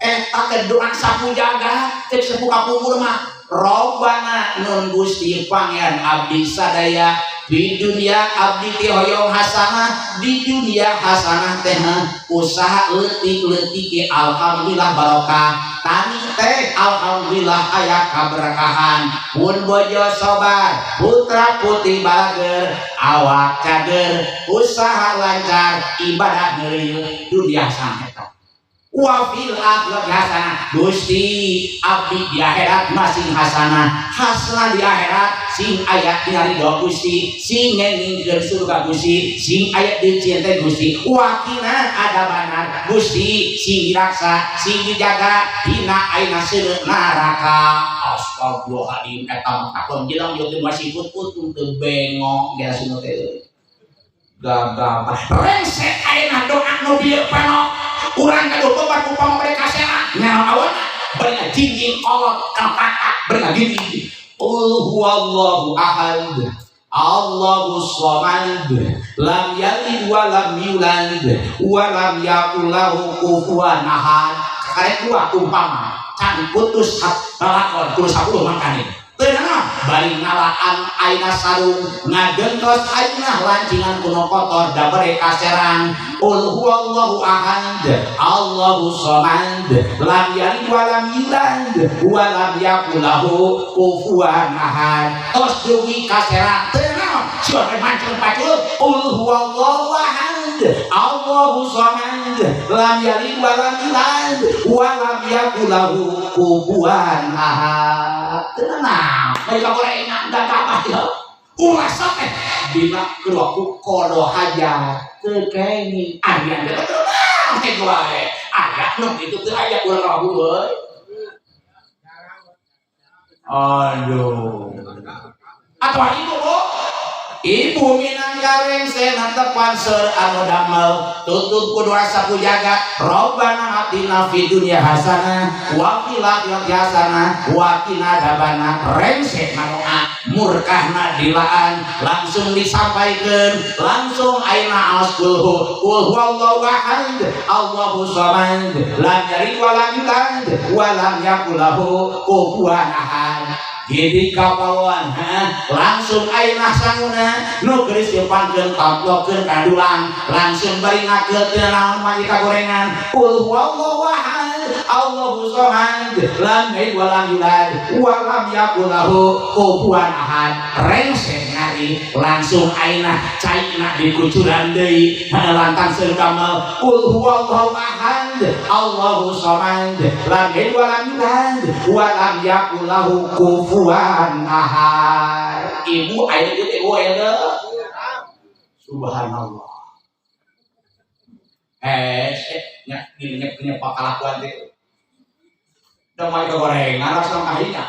Eta ke doa sapu jaga cek sepuh kapungkur mah Robbana nun Gusti Pangeran abdi sadaya di dunia abdi ti hoyong hasanah di dunia hasanah teh usaha leutik-leutik ke alhamdulillah barokah tani teh alhamdulillah aya kaberkahan pun bojo sobar putra putri balager awak cager usaha lancar ibadah ngeureun dunia hasanah eta wa fil akhirati hasanah Gusti abdi di akhirat masing hasanah hasanah di akhirat sing aya dina ridho Gusti sing ngengingkeun surga Gusti sing aya dicinta Gusti wa qina adzabannar Gusti sing diraksa sing dijaga dina ayeuna seueur neraka. Astagfirullahaladzim eta mah takon jilang yo teu masih putut teu bengong geus sunut teh gagah rengsek ayeuna doa nu dieu panok urang kado beban upama mereka sehat nyawa awan beri jinjing kolot kata beri gini huwallahu ahad Allahus samad lam yalid wa lam yulad wa lam yakul lahu kufuwan ahad. Karek dua umpama can putus lakon kudu 10 makane teu naon bari ngalaan ayeuna sarung ngagentos ayeuna lancingan kuno kotor da bere kaserang qul huwallahu ahad Allahus samad lam yalid wa lam yulad wa lam yakul lahu kufuwan ahad. Tos dugi kaserang teu naon suara mancung pacul qul huwallahu ahad Allahus samad lam yalid wa lam yulad wa lam yakul lahu kufuwan ahad. Tenang, mereka boleh ingat dan apa ya? Ulah sampai dina kedua kodo haja terkini ayat betul lah, kecuali ayat nuk itu tuh ayat ulah ragu boy. Aduh, atau ibu minang gareng sena tepan ser anu damel tutup kudu asa kujaga robbana atina fid dunya hasanah wa fil akhirati hasanah wa qina adzabannar rengsek manoa murkahna dilaan langsung disampaikan langsung aina asqul huwallahu ahad Allahu samad lam yalid wa lam yulad wa lam yakul lahu kufuwan ahad. Jadi kapawan langsung aina sanguna nu geus dipankeun tamplokeun kadulang langsung bari ngakeun naon mah kagorengan qul huwallahu ahad Allahu samad lam yalid wa lam yulad wa lam yakul lahu kufuwan ahad. Rengsek ngari langsung aina caina dikucuran deui lantang sedamel qul huwallahu ahad Allahu samad lam yalid wa lam yulad wa lam yakul lahu kufuwan ahad. Ibu aya teh ibu aya subhanallah. Nya gini pakalakuan teh. Da mah gorengan rasa kahinya,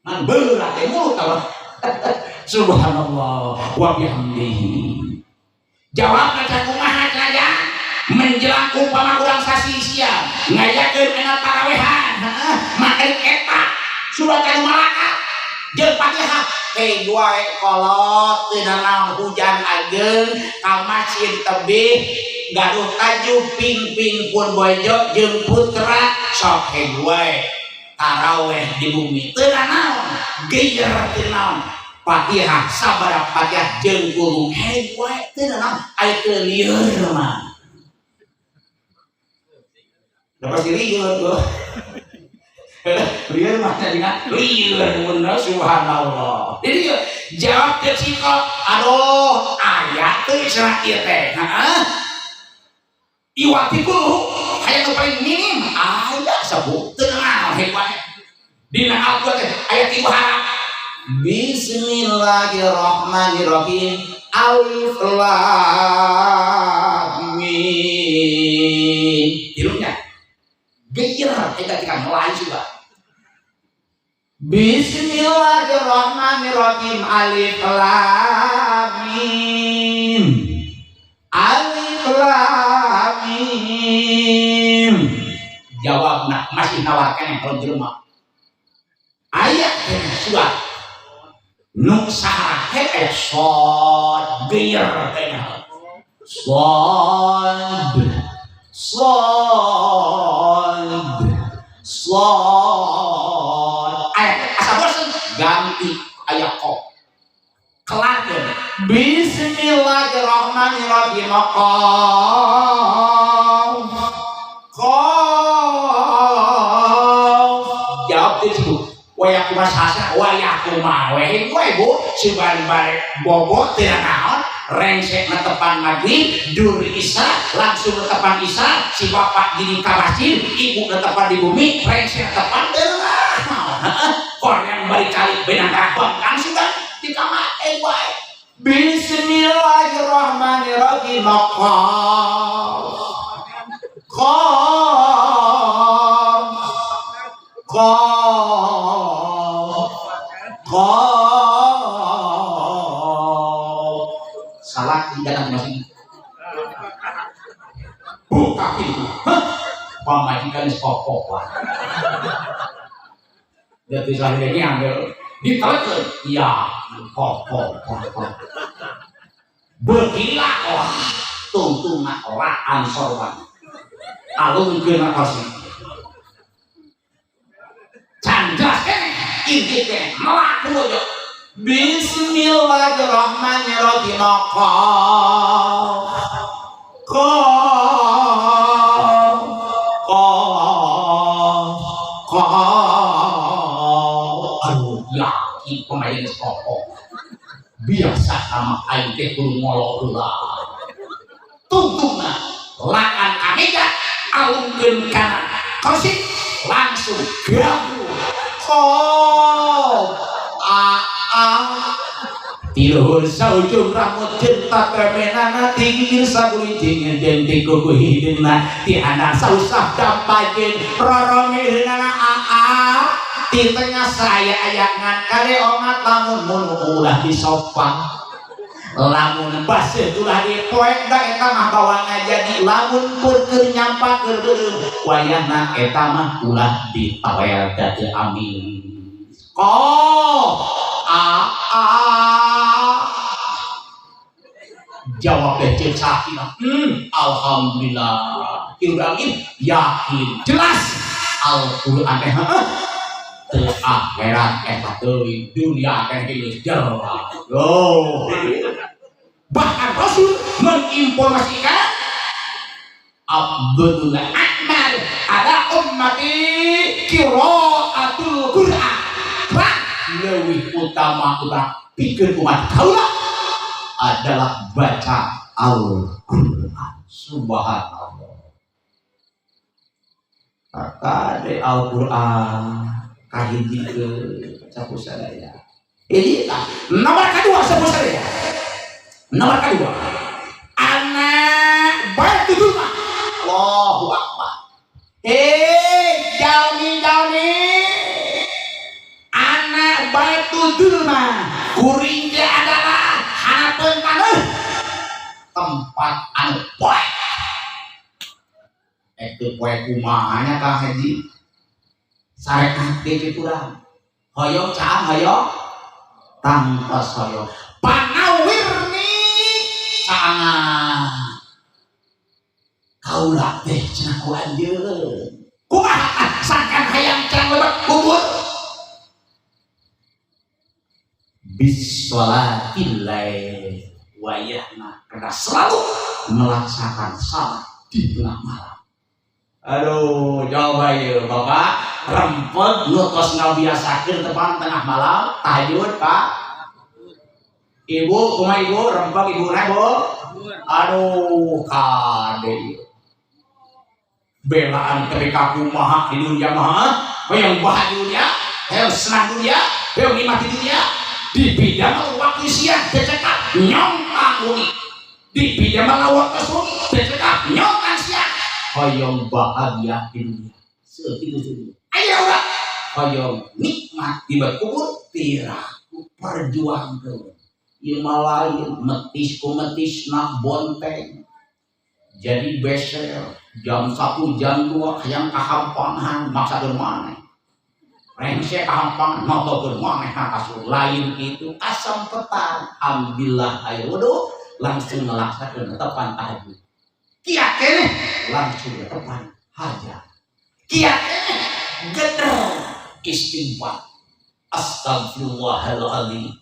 nan beurah teh mulut tah. Subhanallah wa bihamdihi. Jawabna can kumaha saja menjelang umpama urang sasisia ngayakeun enak tarawehan makrib eta surat anu malaka jeung Fatihah teh dua kolot teu naon hujan ageung ka masjid tebih gaduh taju ping-ping pun bojo jeung putra sok hegue taraweh di bumi teu naon geuyer teu naon Fatihah sabaraha Fatihah jeung gulung hegue teu naon aya teu lieur mah da pasti lieur tuh lieur mah dengan lieur mun subhanallah. Jadi jawab ke ciko aduh aya teu cenah ieu teh iwati kudu aya nu paling minim aya sabuk teu naon hebat dina Al-Qur'an teh aya 3 harap bismillahirrahmanirrahim alif lam mim tilunya geyer eta tikang lain juga bismillahirrahmanirrahim alif lam mim alif lam mim jawabna masih nawarkan yang kalau jelema ayat surat nu saha ayat sod geyer teh sod ayat asa bosen ganti ayat kok kelarkeun bismillahirrahmanirrahim jawab teh ciku waya kumaha sasa waya kumaha we bu siban bare bobot teu naon rengsek netepan maghrib dur isya langsung netepan isya si bapak gini ka masjid ibu netepan di bumi rengsek netepan teu naon yang bari kali benang rabang kan sudah di kamar wae bismillahirrahmanirrahim salah tidak masih buka pintu pamajikan sepopok dia tulisan ini ambil ditekan iya kok bergila wah tuntungan orang sorban alun kena kasih candas inti teh melaku aja bismillahirrahmanirrahim aduh yakin pemain sepopok biasa sama aing teh kudu ngolok heula tuntungna lakan kameja alungkeun kana kursi langsung gabu tiluhur saujung rambut cinta kemenana tinggi sabuli dingin jentik kuku hidungna tiana sausah dampajen roromehna di tengah saya ayangan kali omat lamun mun ulah disopang lamun base ulah dipoek da eta mah bawang jadi lamun pun keur nyampak keur beureum wayahna eta mah ulah ditawel da teu amin jawab cek sakinah alhamdulillah kirangin yakin jelas Al-Qur'an teh teu akhirat eta teuing dunia teh geus jerah loh bahkan Rasul menginformasikan Abdul Akmal ada ummati qiraatul Qur'an leuwih utama urang pikeun umat kaula adalah baca Al-Qur'an. Subhanallah. Kade Al-Qur'an kahiji ke sapu sadaya. Ini nomor kedua sapu sadaya. Nomor kedua anak Baitul Mah. Allahu Akbar. Jalmi anak Baitul Mah kuring teh adalah harapan taneuh tempat anu poe. Itu poe kumaha nya Kang Haji? Sarekat ge kurang. Hoyong caam hoyong tangtos hoyong. Panawirni saangah kaula teh cenah ku anjeun. Kumaha sakan hayang can lebet kubur? Bisolatil lail wayahna kena selalu melaksanakan salat di tengah malam. Aduh, coba ya Bapak rempet nutos ngabiasakeun tepan tengah malam tahajud Pak. Ibu, kumaha ibu rempet ibu na Bu? Aduh, kade. Belaan ketika kumaha di dunia mah, yang bahagia dunia, yang senang dunia, yang nikmati dunia. Di bidang waktu siang cecekap nyong tanguni di bidang waktu sore cecekap nyong kan siang hoyong bahagia di dunia segitu ayo udah hoyong nikmat di berkubur tiraku perjuang ke ilmu lain metis nak bonteng jadi besel jam 1 jam 2 yang kehampangan maksa bermana Rengse kampang motor maneh kasur lain itu asam petang ambillah air wudu langsung melaksanakan tepan tahajud kiat keneh langsung tepan hajat kiat keneh geder istighfar astagfirullahaladzim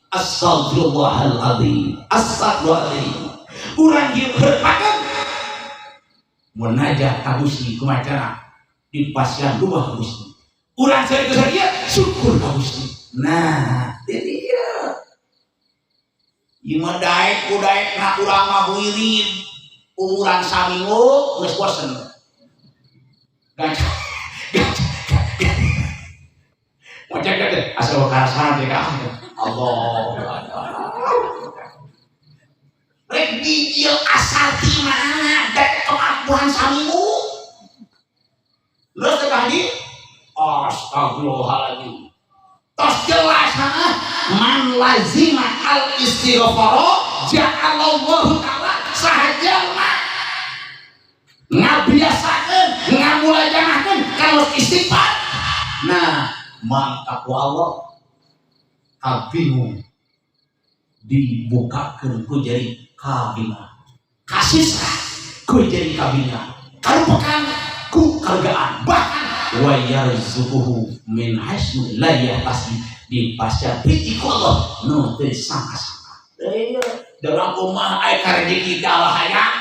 urang ieu berpakan munajat ka Gusti kumaha di pasien rumah Gusti urang sari-sari syukur ka Gusti. Nah, itu dia. Ieu mah daek ku daek na urang mah buirin. Umuran saminggu geus bosen. Macam kata asal karasan teh ka Allah. Rek dieu asal ti mana daek kemampuan saminggu. Terus teh Haji astagfirullahaladzim tos jelas man lazima al istighfar ja'alallahu ta'ala sahajalna ngabiasakeun ngamulajanakeun kalau istighfar nah mangka ku Allah kabingung dibukakeun ku jadi kabingan kasisna ku jadi kabingan karupakan ku kergaan bahkan wa yarzuquhu min haitsu la yahtasib di pasca piti ku Allah nu teu sangka-sangka. Dalam kumaha aya karejeki ka Allah hayang.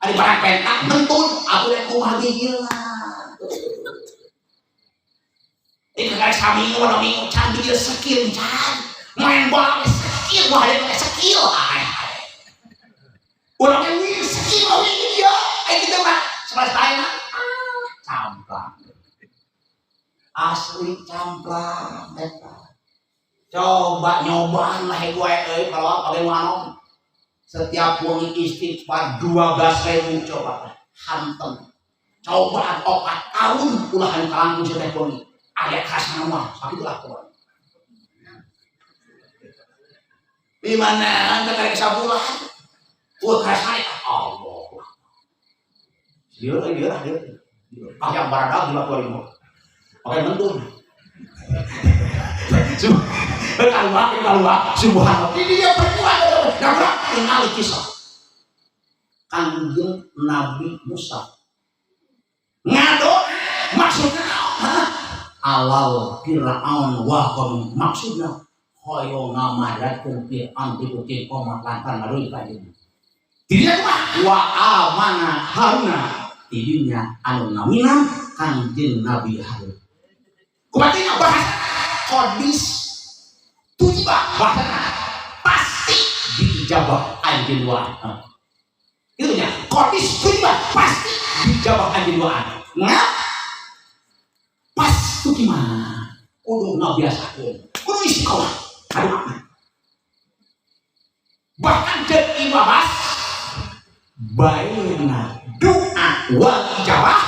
Ari barang pentak mentun aku rek kumaha geulah. Kagak saminggu na minggu can dia skill can. Main bola skill mah ada skill aya. Urang ge skill mah dia. Ai kita mah selesai mah camplang. Asli camplang eta. Coba nyobaan lah gue kalau bagaimana setiap wengi istighfar 12.000 coba hantem. Coba 4 tahun ulahan kalangkung setiap wengi. Ayat khas nama sakit lakukan. Di mana anta karek sabulan? Wah kasane Allah. Dia. Kayak barada di waktu ini. Pakai mentun. Kalau subhanallah. Dia berkuat. Nabrak kenal kisah. Kanjeng Nabi Musa. Ngado maksudnya alal Fir'aun wa qom maksudnya hoyo ngamadakeun Fir'aun ti kucing komat lantan maruy kanjeng. Dirinya mah wa amana Haruna tidinya anu ngaminan Kanjeng Nabi Harun. Kumaha bahasa kodis tujuh bahasa pasti dijawab anjeun wa. Itu nya kodis tujuh pasti dijawab anjeun wa. Ngap pas tuh gimana? Kudu ngabiasakeun. Kudu istiqomah. Aduh. Bahkan jeung ibabas baina doa wal ijabah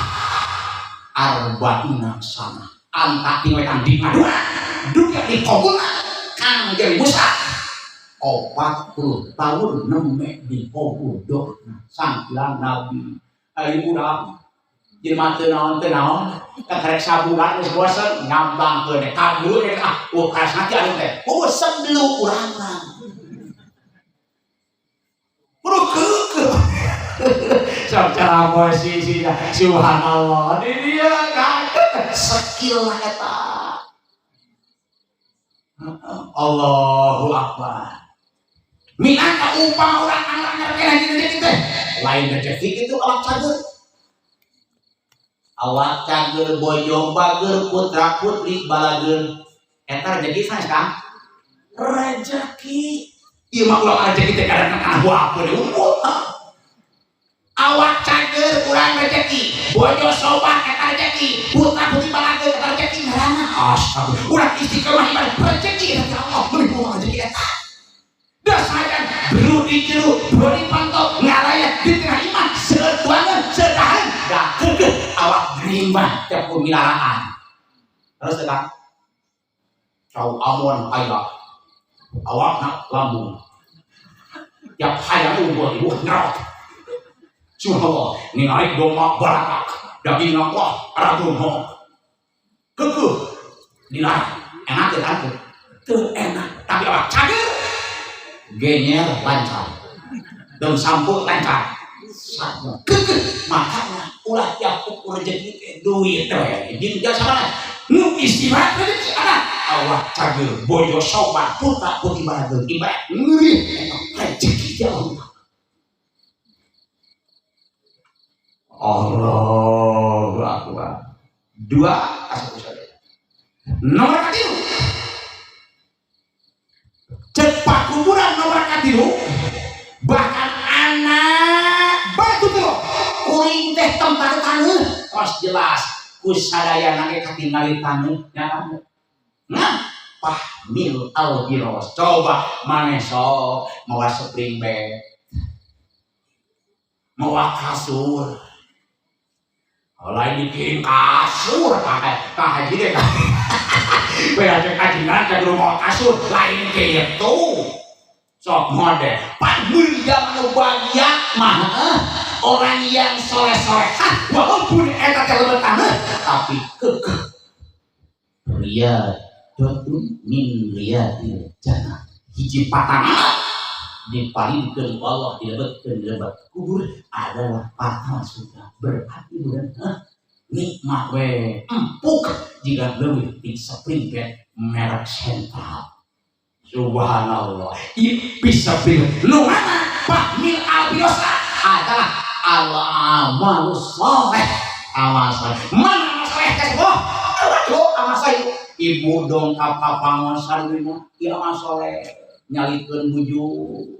arba'ina sana. Anta tinggal di madua duka di kabulna kang jadi Musa 40 tahun nemek di kabul doa sang bilang Nabi ayo budak jelema teu naon karek sabulan geus bosen ngambangkeun kabul kasna teh anu teh bosen dulu urangna Rukuku secara posisi subhanallah di dia kaget skill eta Allahu Akbar minangka upah orang anak kena gitu teh lain rezeki itu awak cager boyong bager putra putri balageun eta rezeki sanes Kang rezeki ieu mah ulah rezeki teh kadang-kadang apa deui awak cager kurang rezeki bojo sobat eta rezeki putra putri balageun eta rezeki ngaranna astagfirullah urang istiqomah ibadah rezeki eta Allah meuli rezeki eta da sajan beru di jero beri pantau ngaraya di tengah iman setuangan sedahan da keukeuh awak grimbah teh pemilaraan terus Kang cau amon aya awakna lambung yang hayang unggul ibu ngerot subhanallah ningali domba barakak daging wah radun ho kekeuh dilarang enak teh teu enak tapi awak cager genyer lancar dan sampul lancar kekeuh makanya ulah tiap ukur rezeki teh duit teh jeung jasa mana nu istirahat rezeki anak Allah cager bojo sobat putra putri balageun ibarat ngeureun rezeki ya Allah Allahu Akbar. Dua asal usul. Nomor katilu. Cepat kuburan nomor katilu. Bahkan anak batu tuh. Kuring teh tempat taneuh. Kos jelas. Kusadaya nage katingali taneuh nya kamu. Nah, pahmil al-biros. Coba maneh sok mawa spring bed. Mawa kasur. Lain bikin kasur kakek haji deh kan berarti kajingan ke rumah kasur lain gitu sok mode pan mulia bahagia mah orang yang soleh-soleh walaupun eta kelebetan tapi kekeh riyadun min riyadil jannah hiji patang dipalingkeun Allah dilebetkeun di lebat kubur adalah patah sudah berarti bulan nikmat we empuk jika leuwih ti spring bed merek Sentral subhanallah bisa pilih nu mana pahmil al-birosa adalah al-amal soleh amal soleh mana amal soleh kasih amal soleh ibu dongkap kapangosan dina ieu amal soleh nyalikeun bujuk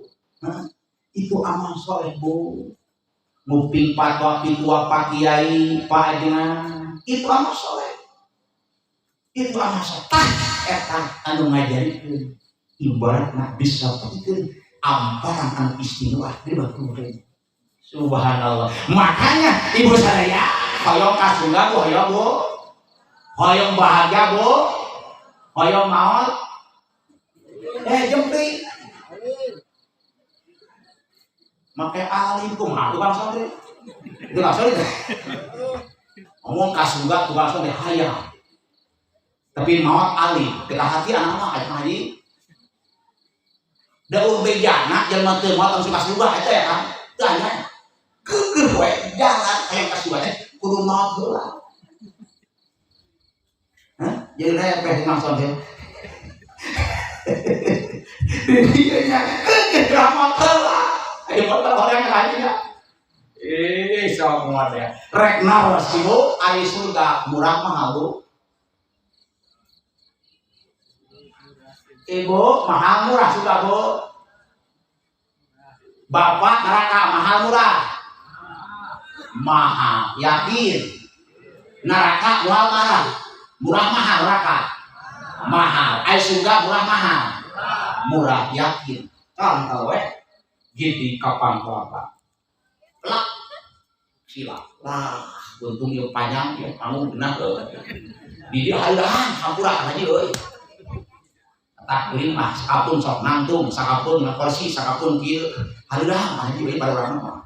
itu amal soleh bu nguping patwa pitua pak kiai pak ajengan itu amal soleh itu amal soleh tah eta anu ngajarikeun ibaratna bisa pikeun amparan anu istimewa di batu subhanallah makanya ibu sadaya hoyong kasunga bu hoyong bahagia bu hoyong naon jempri make alim kumaha tukang sate tukang sate ngomong kasunggak tukang sate hayang tapi maut alim kita hati anak mah aja haji daur bejana jelema teu maot langsung kasunggak eta ya kan tanya geugeuh we jalan hayang kasunggak kudu maot heula jadi repeh tukang sate iya nya geugeuh maot heula ayo motor orang lain ya sok muat ya rek naros ibu ari surga murah mahal bu ibu mahal murah surga bu bapak neraka mahal murah mahal yakin neraka murah mahal neraka mahal ai surga murah mahal murah yakin kan tahu jadi kapan kelapa pelak sila lah untung yang panjang ya kamu benar di dia halahan hampura aja euy tak kuring mah sakapun sok nangtung sakapun kursi sakapun kieu halahan aja euy pada urang mah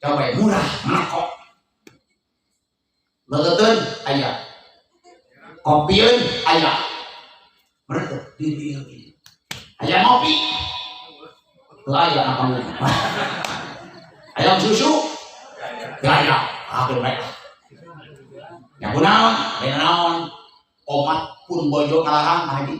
coba murah menakok leuteun aya kopieun aya mereka di dia aya ngopi ayam apa lu? Ayam susu? Ya, akhir baik. Yang kunaon, benaon, omat pun bojo kalarang haji.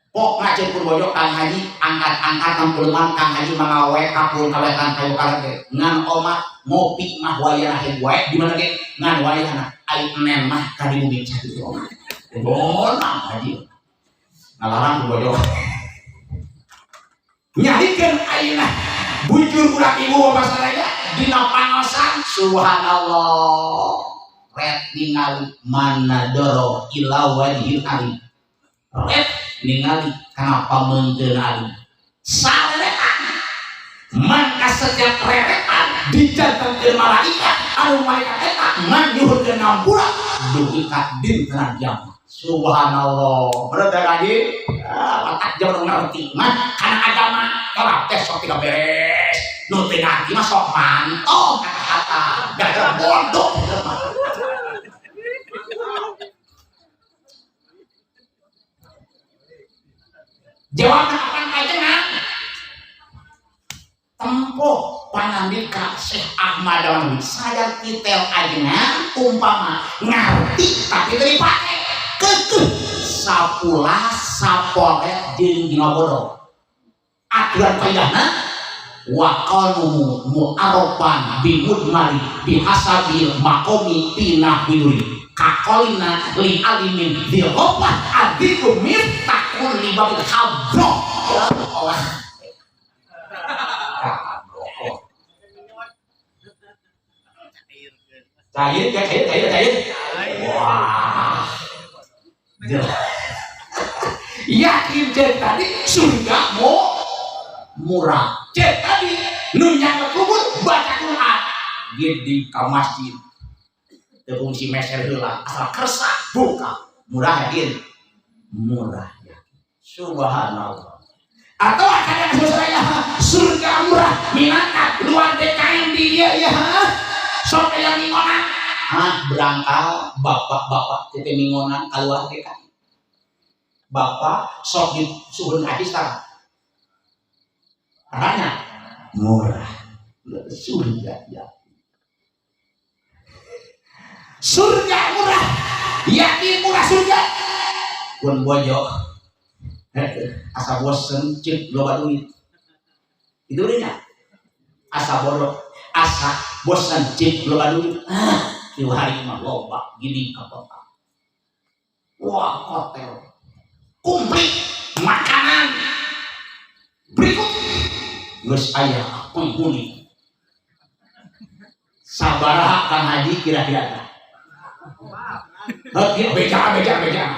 Pok ngacir pun bojo kang haji, angkat-angkat 60 kang haji mangawe kapul kawetan kayu kalage. Ngan omat ngopi mah wayana he wae di mana ge? Ngan wayana ai nen mah ka di bumi cati omat. Bonang haji. Ngalarang pun bojo. Nyahikeun ayeuna bujur ulah ibu bapak sadaya dina pangosan subhanallah ret ningali manadoro ila wajhil alim ret ningali kana pameunteun alim sareretan mangka setiap reretan dijantankeun malaikat anu malaikat eta nganyuhkeun nampura dugi ka dinten jam subhanallah berarti lagi patak jauh ngerti mah karena agama kalau tes sok tidak beres nu teu ngerti mah sok mantong kata-kata gara-gara bodoh jawabna akan kajengan tempo panandika Syekh Ahmad Dawud sadar kitel ajengan umpama ngerti tapi teu dipake kekeh sapulah saporet jeung dina bodoh aturan kaidahna wa qanumu mu'arrafan bi mudmari bi hasabil maqami tina biduri kaqalina li alimin bi ghafat adikum miftaqul li babil habro ya Allah cair wah yakin cek tadi surga murah cek tadi nunya kubur baca Quran di ka masjid teu fungsi meser heula asal kersa buka murah yakin murah yakin subhanallah atau kadang saya surga murah minangka luar DKM dia ya sok yang mingonan berangkal bapak-bapak tete mingonan keluar DKM bapak sok disuhun hadis sekarang karena murah surga ya surga murah yakin murah surga pun bojo asa bosen cek loba duit itu dia asa bodoh asa bosan cek loba duit kieu hari mah loba gini ka bapak wah hotel komplit makanan berikut geus aya penghuni sabaraha Kang Haji kira-kira beja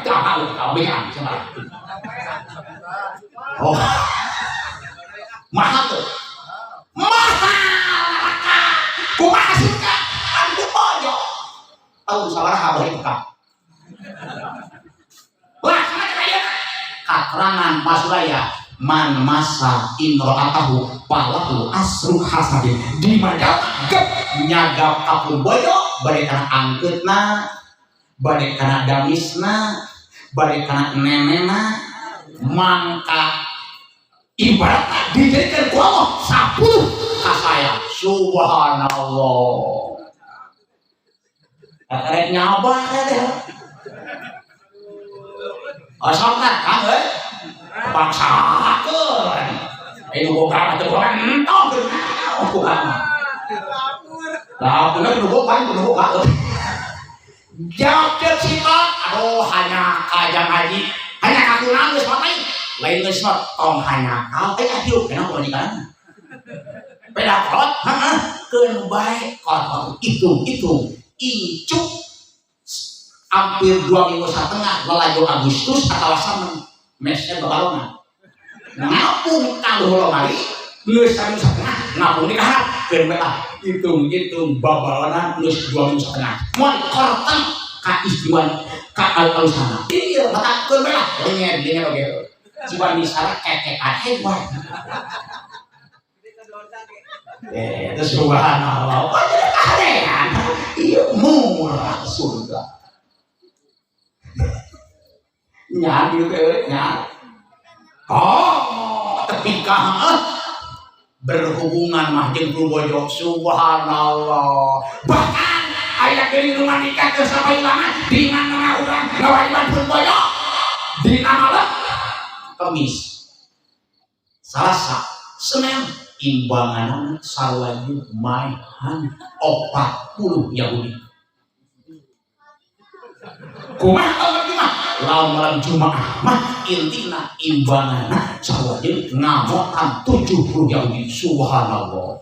tahu beja sabaraha oh mahal tuh mahal kumaha surga anu bojo tahu sabaraha bari bekam wah sama kaya katerangan Mas Suraya man masa imro'atahu palahu asru hasadin di mana nyagap kapun boyo bade kana angkeutna bade kana damisna bade kana nenena mangka ibarat dijadikan ku Allah 10 ka saya subhanallah karek nyabar deh asal kan paksakeun ayo boga teh boga entong bukan lah bener boga jawab cerita aduh hanya kajang haji hanya kaku nangis makai lain geus mah tong hanya kau teh atuh kenapa majikan beda kot keun bae kot itu incuk hampir 2 minggu setengah lelaju Agustus atau sama mesnya babalongan ngapung kanggo holomari geus 1 minggu setengah ngapung di kahar keun beta hitung babalonan geus 2 minggu setengah mun korteng ka istiwan ka al-sana iya mata keun beta dengar oge ciban disara kekekan hebat itu subhanallah karean iya murah surga nyari teh nyari ketika berhubungan mah jeung Bojo subhanallah bahkan aya kelindungan nikah ke sapailangan di mana urang ngawaiban pun Bojo di malam Kamis Selasa Senin imbangan sarwaju maihan 40 Yahudi kumaha kalau gimana lawan malam Jumaah mah intina imbangan sarwaju ngamotan 70 Yahudi subhanallah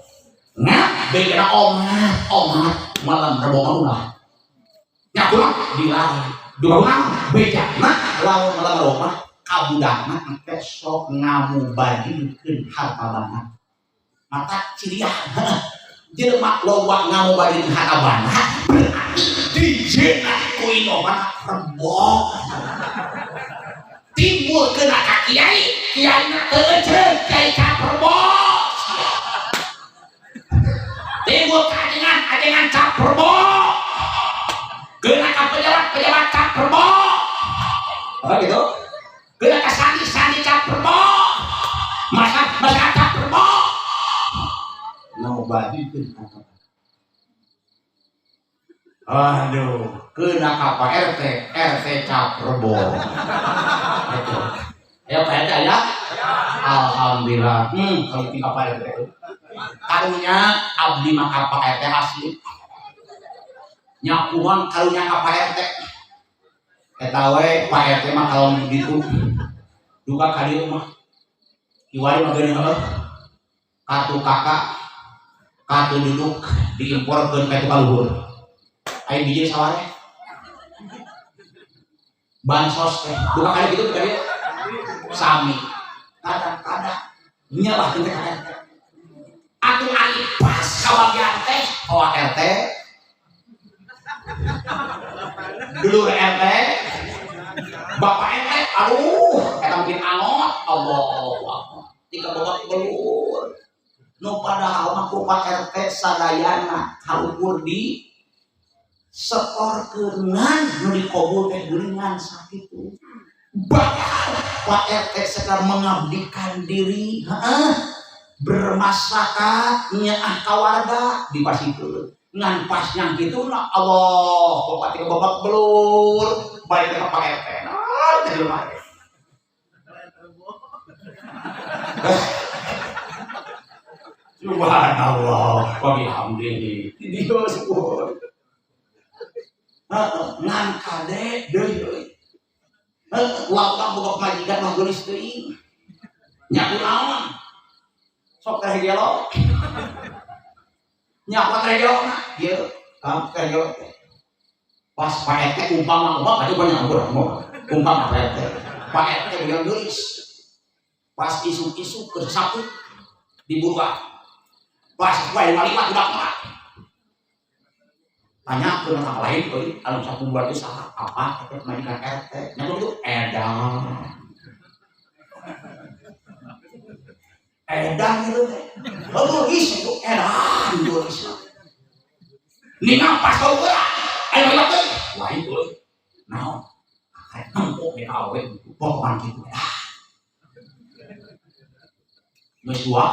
beda omat malam Rebo Maunah nyakulah dilarang doang beda lawan malam Roma kabudakna besok ngamubadikeun harta bana mata ciriah jelema loba ngamubadikeun harta bana berarti dijena ku inoman rembok timbul kena ka kiai na teuceun kiai ka rembok timbul ka ajengan cap rembok kena ka pejabat cap rembok gitu kena ka sandi cap rembok masyarakat cap rembok ngobadikeun harta aduh kena ka Pak RT cap rembok ya Pak RT ya alhamdulillah kalau tinggal Pak RT karunya abdi mah ka Pak RT asli nyakuan karunya ka Pak RT eta we Pak RT mah kalau begitu duka ka dieu mah kiwari mah geuning heuh kartu kakak kartu duduk diimporkeun ka tukang luhur aya biji saware bansos teh duka ka dieu teh sami kadang-kadang nyalah teh kadang atuh ari pas kabagian teh OA RT dulur RT Bapak RT aduh eta mungkin angot Allah tika babak belur nu padahal mah ku Pak RT sadayana kaukur di setorkeungan nu dikabul teh geuningan sakitu bahkan Pak RT sekar mengabdikan diri bermasyarakat nyaah ka warga dipasikeun ngan pas yang kitu na Allah bapak tika babak belur baik ka Pak RT teh jelema subhanallah wa bihamdihi dieu syukur ngan kade deui lawan boga majikan mah geulis teuing nya kunaon sok teh gelo nya apa teh gelo na ieu kam teh gelo pas Pak RT umpama atuh banyak urang umpama Pak RT bilang geulis pas isu-isu ke sapu dibuka pas wae malima udah mah tanya ke orang lain euy anu sapu buat saha apa eta majikan RT nya itu edan edan gitu teh. Geus itu edan geus. Ningal pas kau geura. Ayo lewat teh. Wah itu. Naon? Kayak empuk ya awet pokokan gitu. Geus dua.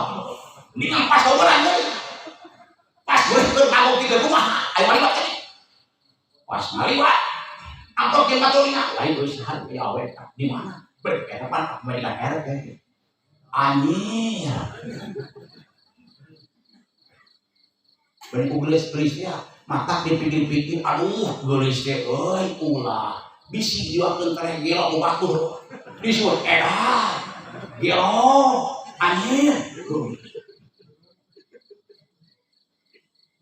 Ningal pas kau geura teh. Pas geus mabok di rumah. Ayo lewat teh. Pas ngaliwat. Amplop yang batulinya. Lain geus saha ya awet di mana? Eta pan Amerika RT. Anjir. Bari ku gelis ya, mata dipikir-pikir, aduh gelis teh euy ulah. Bisi diwakeun teh gelo ku batur. Disuruh edan. Gelo. Anjir.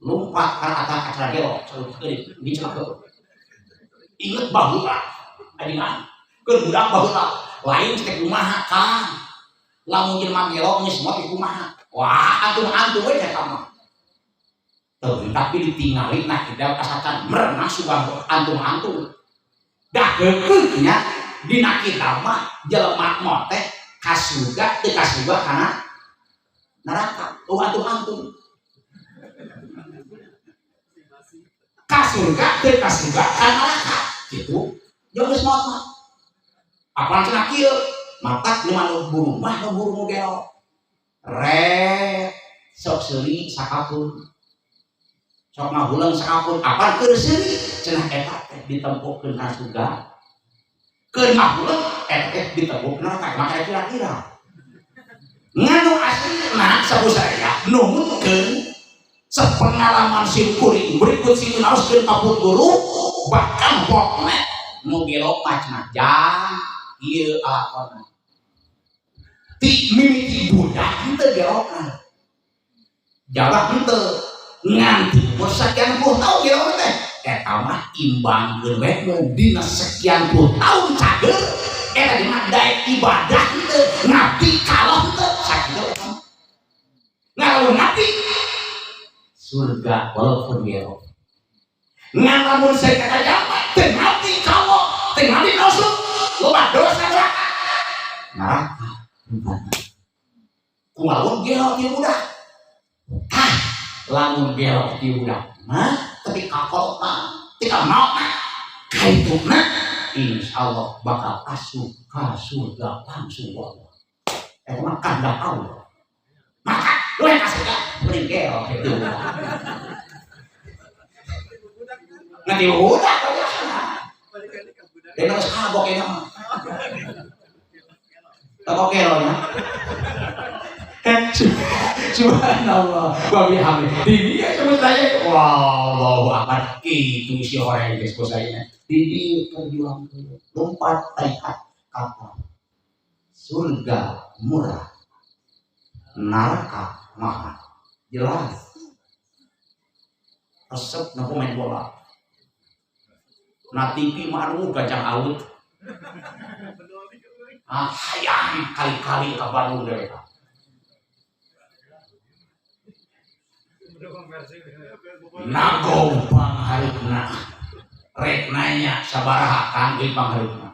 Lompat ka acara gelo, dicelaka. Ingat baheula. Adingan. Keur budak baheula. Lain cek kumaha Kang. Lamun jelema gelo geus moal kumaha. Wah, antum-antum we eta mah. Tapi ditingali nah tidak asalkan merenah subang antum-antum dah keuknya dina kita mah jelema mah teh ka surga teu ka surga kana neraka antum-antum ka surga teu ka surga kana neraka gitu jeung geus maot mah apaan cenah kieu matak nu manu burung mah nu burung gelo re sok seuli sakapeung sok ngahulang sakapun apa keur seuri cenah eta teh ditempukeun ka surga keur ngahulang eta teh ditempukeun neraka maka kira-kira nganu aslina sabusaya numutkeun sepengalaman sim kuring berikut si naoskeun ka guru bahkan pokna nu gelo macna jang ieu alakona ti mimiti budak henteu gelokna jawab henteu nganti sekian puluh tahun dia orang teh eta mah imbangkeun we dina sekian puluh tahun cager eta di mah daek ibadah teu ngabdi kalau teu sakitu eta mah ngalamun ngabdi surga walaupun gelo ngalamun saya kata jama teu ngabdi kalau teu ngabdi naosuk loba dosa neraka neraka kumaha gelo ieu budak lamun belok di budak mah tapi kakol mah tika maot mah kaituna insyaallah bakal asup ka surga langsung Allah eta mah kandak Allah maka lu yang kasih gak beri belok itu nanti budak dia harus kabok ya mah kabok gelonya subhanallah wa bihamdihi dia cuma saya Allahu akbar itu si orang yang disebut saya di perjuang lompat taikat kapal surga murah neraka mahal jelas resep na pemain bola na TV maru gajah aut hayang kali-kali ka Bandung deh nagong pangharipna rek nanya sabaraha kangge pangharipna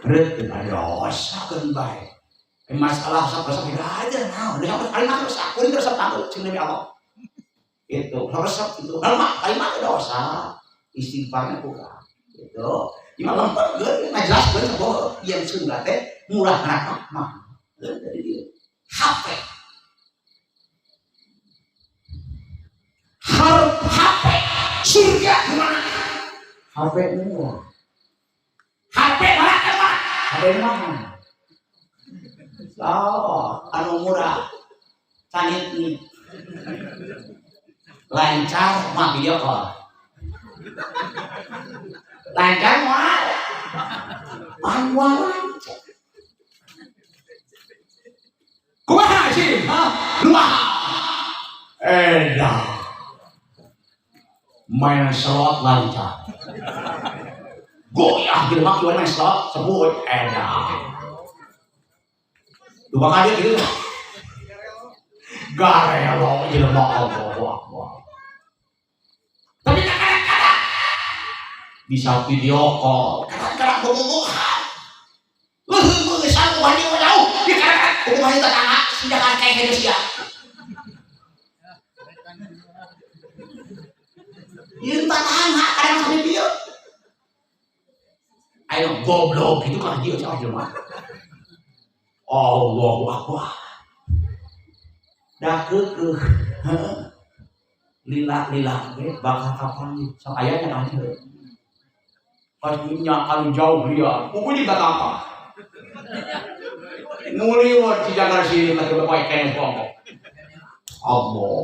rek dosa keun bae masalah sok-sok aja naon udah sampai kalimat resep kuring resep tahu cing Nabi Allah itu resep itu kalimat dosa istighfarnya kurang gitu ima lempar geus ngajelaskeun bahwa yang surga teh murah neraka mah dari dia HP surga mana HP murah HP neraka mah HP mana anu murah sanit nih lancar mah video call lancar mual lancar kumaha sih kumaha main slot lancar goyah gitu mak main slot sebut dua kali gitu garelo jelema Allah tapi kadang-kadang bisa video call kadang-kadang bobogohan bisa aku balik jauh di kadang-kadang aku balik tetangga sudah kayak Indonesia yun tetangga kadang sampai dia ayo goblok gitu kan dia jauh jemaah Allahu Akbar dah kekeh lila bakal kapan nih so ayahnya kan pastinya kalau jauh dia buku juga apa nguliwat di jalan sini lagi bapak ikan ngomong Allah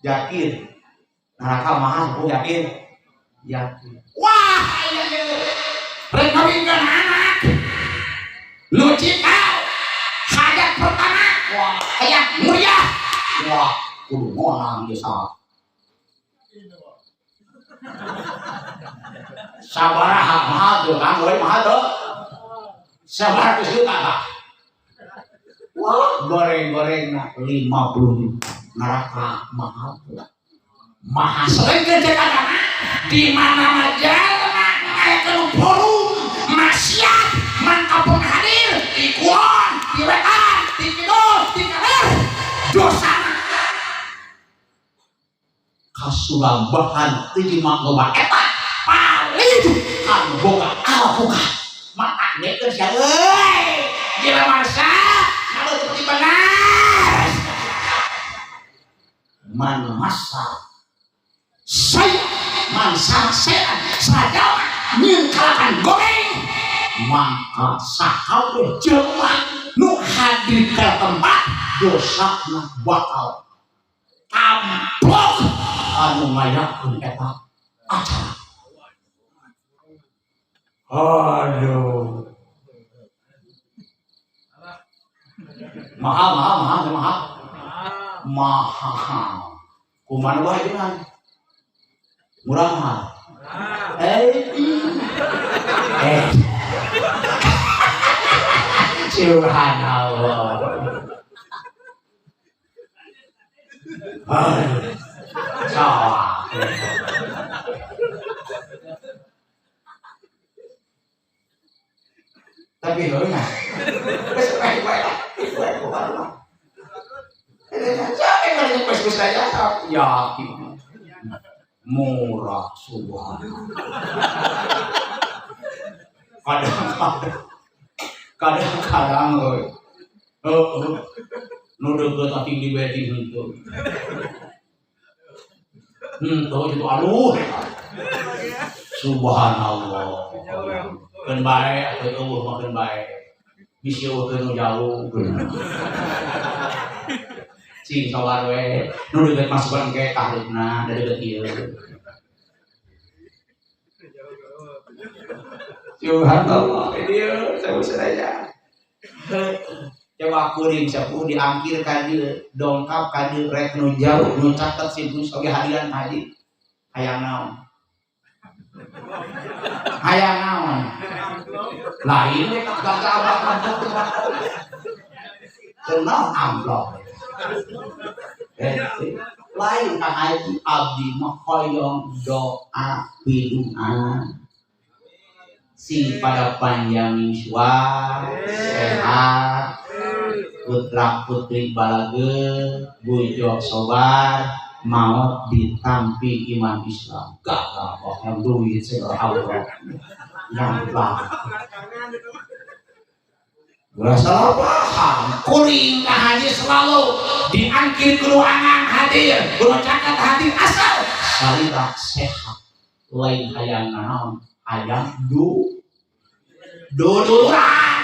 yakin neraka mahal aku yakin wah rekawinkan anak lu cikal hajat pertama wah kayak mulia wah kudu ngonang dia sabaraha mahal tuh kan boleh mahal tuh 100 juta tak wah goreng-goreng 50 juta neraka mahal tuh mahal sering kerja di mana aja ngayakan forum maksiat mangkapun hadir ikuan diwetan dikidul dikaler dosa kasulambahan tinggi makloba etak paling kan boga buka maka neker siya gila masa kalau seperti benar man masa saya man sarsean sajawa nyengkalakan goreng maka sakau jelma nu hadir ke tempat dosa bakal amplok anu ngayakeun eta acara aduh mahal kumaha wae dengan murah mahal subhanallah salah tapi lo nggak yakin murah subhanallah kadang-kadang nu deukeut ating di wedding henteu itu aduh subhanallah keun bae atuh eueuh mah keun bae bisi eueuh keun jauh cing sawar we nu deukeut masukan ke tahribna da deukeut ieu subhanallah ieu saya coba kuring sapu diangkir ka dieu dongkap ka dieu rek nu jauh nu catet simpul soge hadiran tadi hayang naon lain we kagak abah kenal amplop lain ka haji abdi mah hoyong doa pidoa sing pada panjang miswar sehat putra putri balage bojo sobar maut ditampi iman Islam gak kok yang duit segala Allah yang lah berasa paham kuring ka haji selalu diangkir keluangan hadir kudu caket hadir asal salira sehat lain hayang naon hayang duluran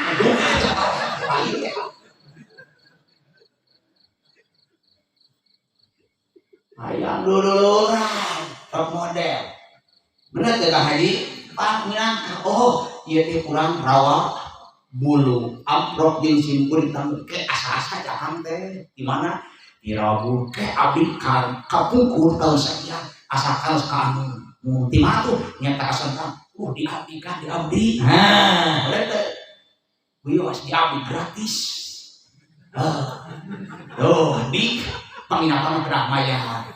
hayang duluran top model bener teh Kang Haji Pak minangka oh ieu teh kurang rawa bulu amprok jeung simpur ditambah ke asa-asa jakang teh di mana di rabu ke abdi kapungkur tahun sekian asalkan sekarang di mana tuh nyata asalkan di abdi kan di abdi boleh teh bios di abdi gratis di penginapan gerak maya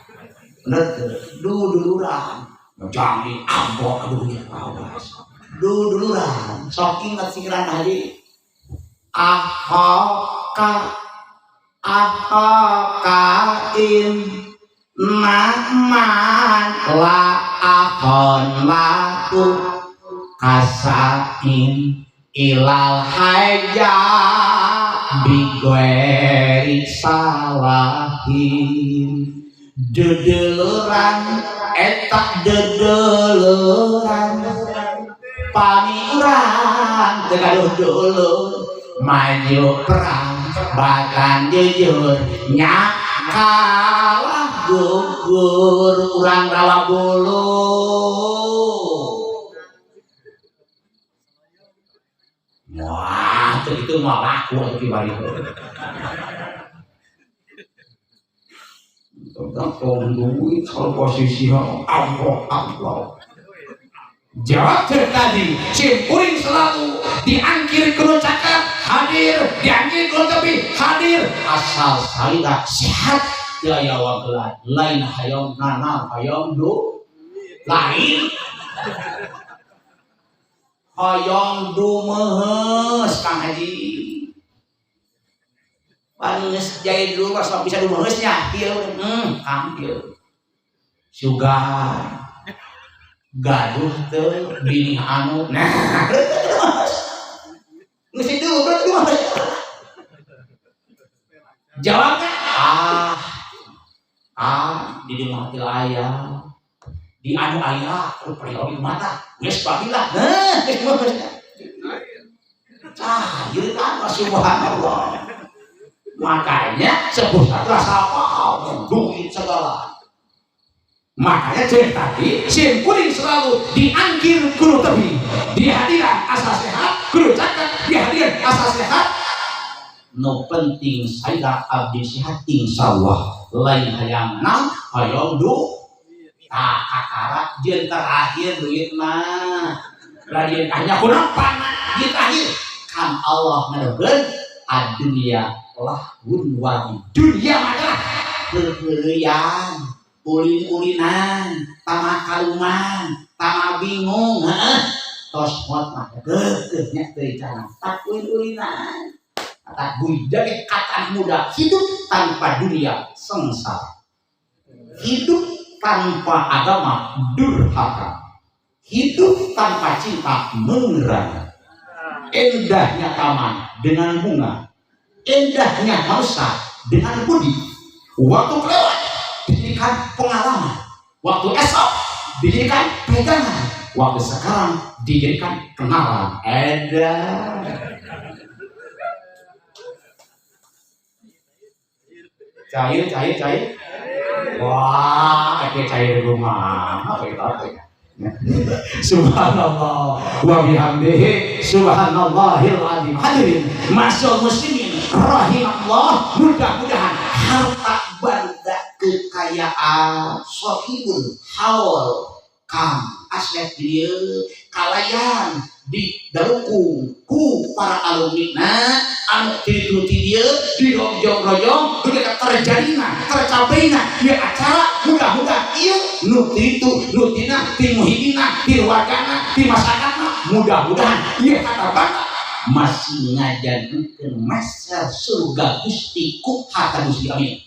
duluran jangan ambok dunia awas duluran sok ingat sikiran haji ahokain naman la ahon laku kasain ilal haja bigweri salahin dedeleran etak dedeleran pamiuran tegaduh dulu maju perang bahkan jujur nyakalah gugur urang rawa bulu wah itu mah laku lagi bari tentang duit soal posisi Allah jawab tadi simpuring selalu diangkir kuno cakap hadir diangkir kuno tepi hadir asal salida sehat daya wagelan lain hayong nana hayong du lain hayong du mehes Kang Haji panis jahit dulu pas bisa du mehesnya kieu Kang kieu sugar gaduh tuh bini anu nah ngisi dulu berarti jawabnya di rumah til ayah di anu ayah perihal mata geus bagilah geus meureusnya cahir kan subhanallah makanya sebutlah rasa apa duit segala makanya cerita tadi sim kuning selalu diangkir kudu tebi dihadiran asa sehat kudu cakap dihadiran asa sehat no penting saya abdi sehat insyaallah lain hayang nam hayang du kakara jeung terakhir duit mah lain hanya kunapa jeung terakhir kan Allah ngadegeun adunya lahun wa dunia mah keuleuyan ulin-ulinan, tama kaluman, tama bingung, tos mot mah geugeuhnya teuing cara tak ulin-ulinan. Tak budak kata muda hidup tanpa dunia sengsara. Hidup tanpa agama durhaka. Hidup tanpa cinta mengerang. Indahnya taman dengan bunga. Indahnya hausa dengan budi. Waktu kelewat dijadikan pengalaman, waktu esok dijadikan pegangan, waktu sekarang dijadikan kenalan. Cair. Wah, cair rumah. Apa itu? Subhanallah wa bihamdihi subhanallahil azim. Hadirin masyaallah muslimin rahimallah, mudah-mudahan harta benda kekayaan sohibul haul kam aset dia kalayan di darukung ku para alumni anu dituti dia di rojong-rojong udah terjadina tercapainya dia acara mudah-mudahan ieu nu itu nutina ti muhidina ti wargana ti masyarakatna mudah-mudahan ieu kata bangga masih ngajankeun masyarakat surga Gusti ku harta Gusti amin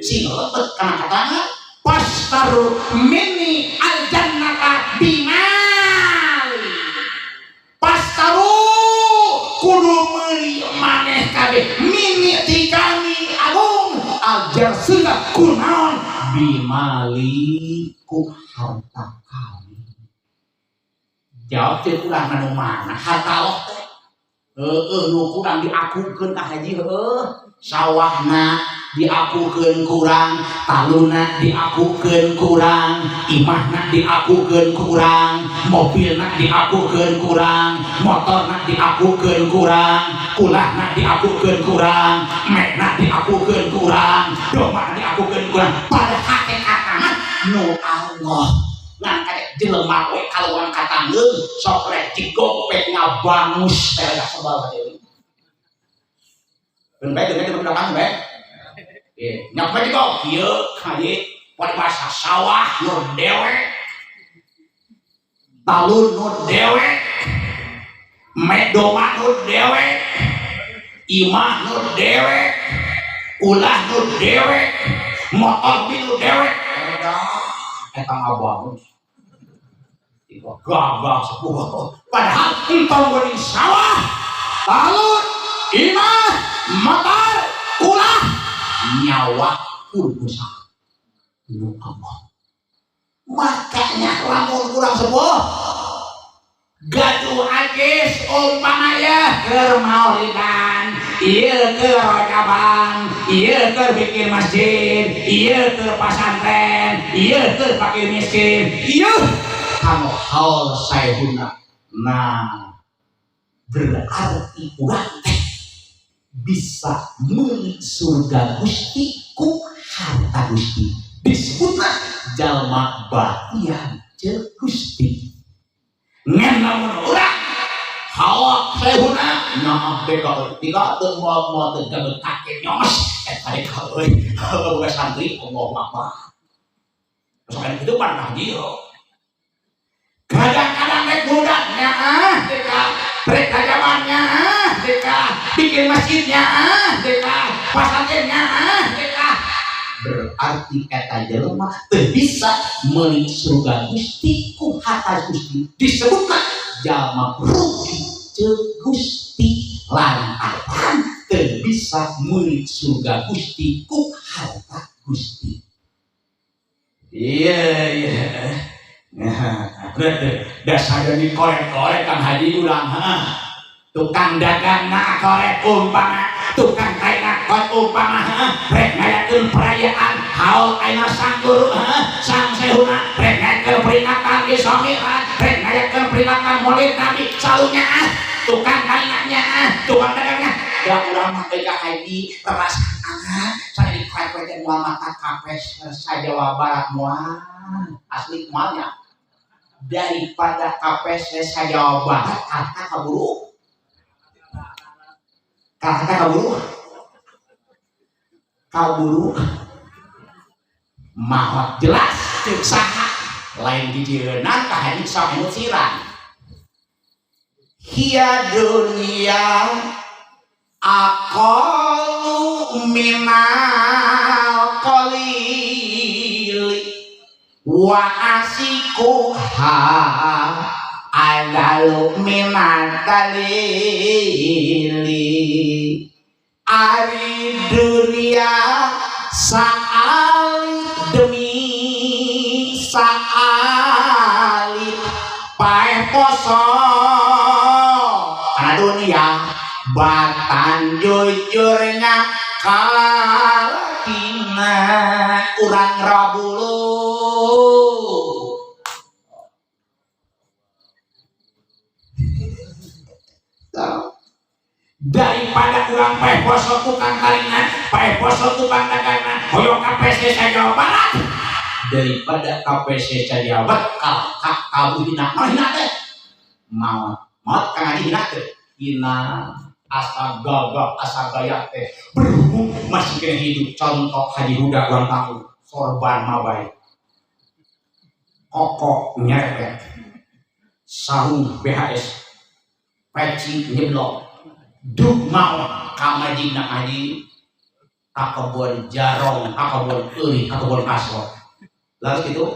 sing lebet kana katana pastaru mini aljannata bimali pastaru kudu meuli maneh kabeh mini ti kami agung aljar surga kunaon bimali ku harta kami jawab teh kurang anu mana harta Allah teh nu kurang diakukeun ka haji sawahna diakukeun kurang, taluna diakukeun kurang, imahna diakukeun kurang, mobilna diakukeun kurang, motorna diakukeun kurang, kulahna diakukeun kurang, mekna diakukeun kurang, domana diakukeun kurang. Pada hakikatna nu Allah ngan kadek jelema we kaluan katanggeun sok rek digopek ngabangus teh da sebal deui. Ben bae dengan belakang bae. Nyak mah dibawa kieu kaye bahasa sawah nu dewek, talun nu dewek, medoma nu dewek, imah nu dewek, ulah nu dewek, motor nu dewek. Eta ngabang gagal sepuh. Padahal entong geuning sawah, talun, imah, motor, ulah, nyawa kurbusa. Nu Allah. Makanya lamun kurang sepuh gaduh agis umpamanya keur maulidan, ieu keur rojaban, ieu keur bikin masjid, ieu keur pasantren, ieu keur fakir miskin, ieu kamu haul saehuna. Nah, berarti urang teh bisa meuli surga Gusti ku harta Gusti. Disebutna jalma bagian jeung Gusti. Ngan lamun urang hawa saehuna naah deka tiga teu moal teu gawe kake nyos eta deka euy boga santri Allahu Akbar. Soalnya itu pernah jiro. Kadang-kadang rek budaknya deka rek kajamannya deka bikin masjidnya deka pasantrennya deka. Berarti kata jelema teu bisa meuli surga Gusti ku harta Gusti. Disebutna jalma rugi jeung Gusti lantaran teu bisa meuli surga Gusti ku harta Gusti. Iya. Dasar dari korek-korek Kang Haji ulang tukang dagang na korek umpama tukang kain na korek umpama rek ngayakeun perayaan haul ayeuna sang guru sang sehuna rek ngayakeun peringatan di somiran rek ngayakeun peringatan maulid Nabi salunya tukang kainnya tukang dagangnya da urang mah teh Kang Haji teras saya di korek-korek moal mata kapes sa Jawa Barat moal asli moalnya daripada KPS saya Jawa Barat kata kaburu mahot jelas cek saha lain dijieunang ka hadis saha siran hiya dunia aqallu minal qalili wa asikuha adalu minadalili ari dunia saali demi saali pae poso karena dunia batan jujurnya kalina urang rabulu daripada urang pae poso tukang kalina pae poso tukang dagangan hoyong KPC Jawa Barat daripada KPC Jawa Barat kabu hina hina teh maut Kang Haji hina teh hina asa gagah asa gaya teh berhubung masih kena hidup contoh Haji Huda ulang tahun sorban mabai kokok nyeret sarung BHS peci nyeblok duk mau kamajina haji kakebon jarong kakebon euy kakebon kasor lalu itu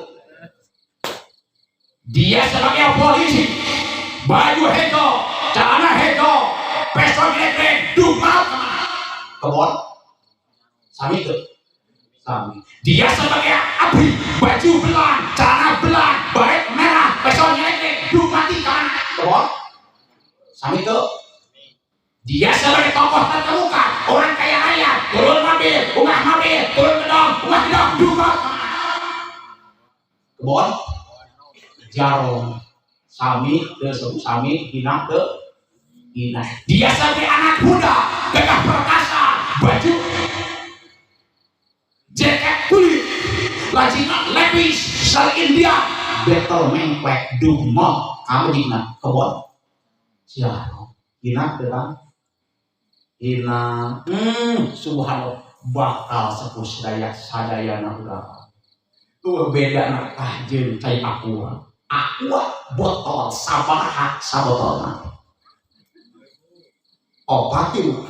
dia sebagai polisi baju hego celana hego pistol gede duk mau kemana kebon sami itu sami dia sebagai abri baju belang celana belang baik merah pistol gede duk mati kemana kebon sami itu dia sebagai tokoh terkemuka, orang kaya raya, turun mobil, turun gedong, juga kebon, jarong, sami, hina ke hina. Dia sebagai anak muda, gagah perkasa, baju, jaket kulit, lacinya lepis, sel India, betel mengklek, dumong, kamu dina kebon, jarong, hina ke kan? Ina subhanallah bakal sepuh sadayana urang tuh beda nak jeung cai aqua botol sabaraha sabotolna opat itu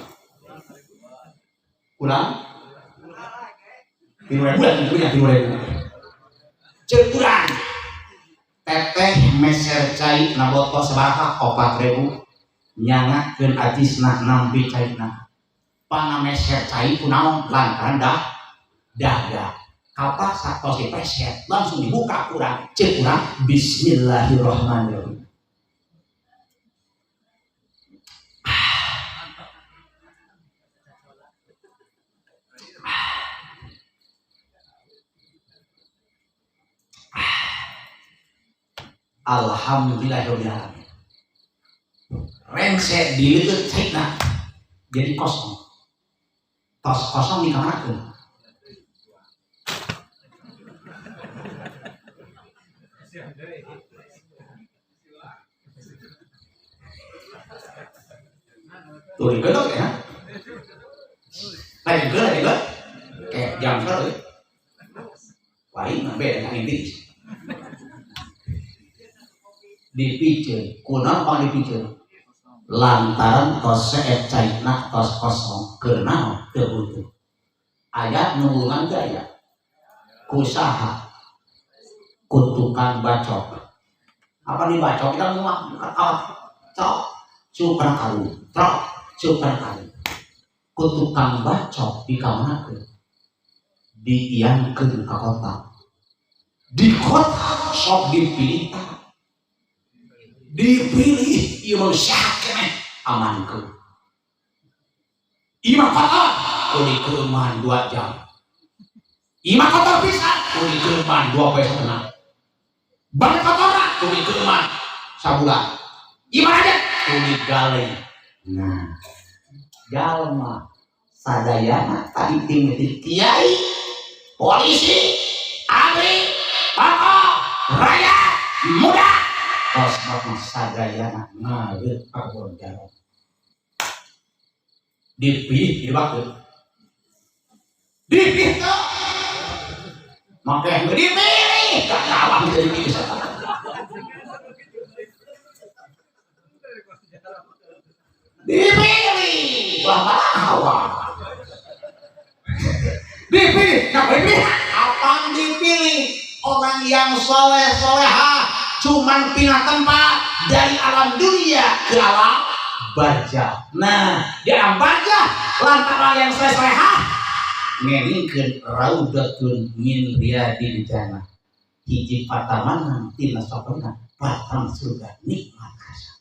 kurang 3.000 itu ya 3.000 cek kurang teteh meser cai na botol sabaraha 4.000 nyangakeun ajisna nampi caina pana meser cai kunaon lantaran dagang kapas satos dipeset langsung dibuka kurang cek kurang bismillahirrahmanirrahim alhamdulillahirabbil alamin rengse dileut caina jadi kosong tos kosong dikamanakeun tuh digelok ya lagi gelok kayak jam sore lain beda inti dipiceur kunaon pang dipiceur lantaran tos seet caina tos kosong kenaon teu butuh aya nulungan teh aya kusaha ku tukang bacok apa nih bacok kita ngomong cok sukan kalu cok sukan kalu ku tukang bacok di kamanakeun diiangkeun ka kota di kota sok dipilih ieu manusia keneh amankeun ieu mah kotor kudu keuman 2 jam ieu mah kotor pisan kudu keuman 2 poe setengah bang kotoran kudu keuman sabulan ieu mah aja kudu galeng nah jalma sadayana tadi tim kiai polisi abri tokoh rakyat muda tos mah sadayana ngareut kabon jalan dipih dibakeun dipih tuh make dipilih ka awak jadi bisa dipilih awak dipilih apa dipilih orang yang soleh solehah cuman pindah tempat dari alam dunia ke alam barzah. Nah di alam barzah lantaran yang soleh-solehah ngelingkeun raudatun min riyadil jannah hiji pataman tina sopena patang surga nikmat kasih.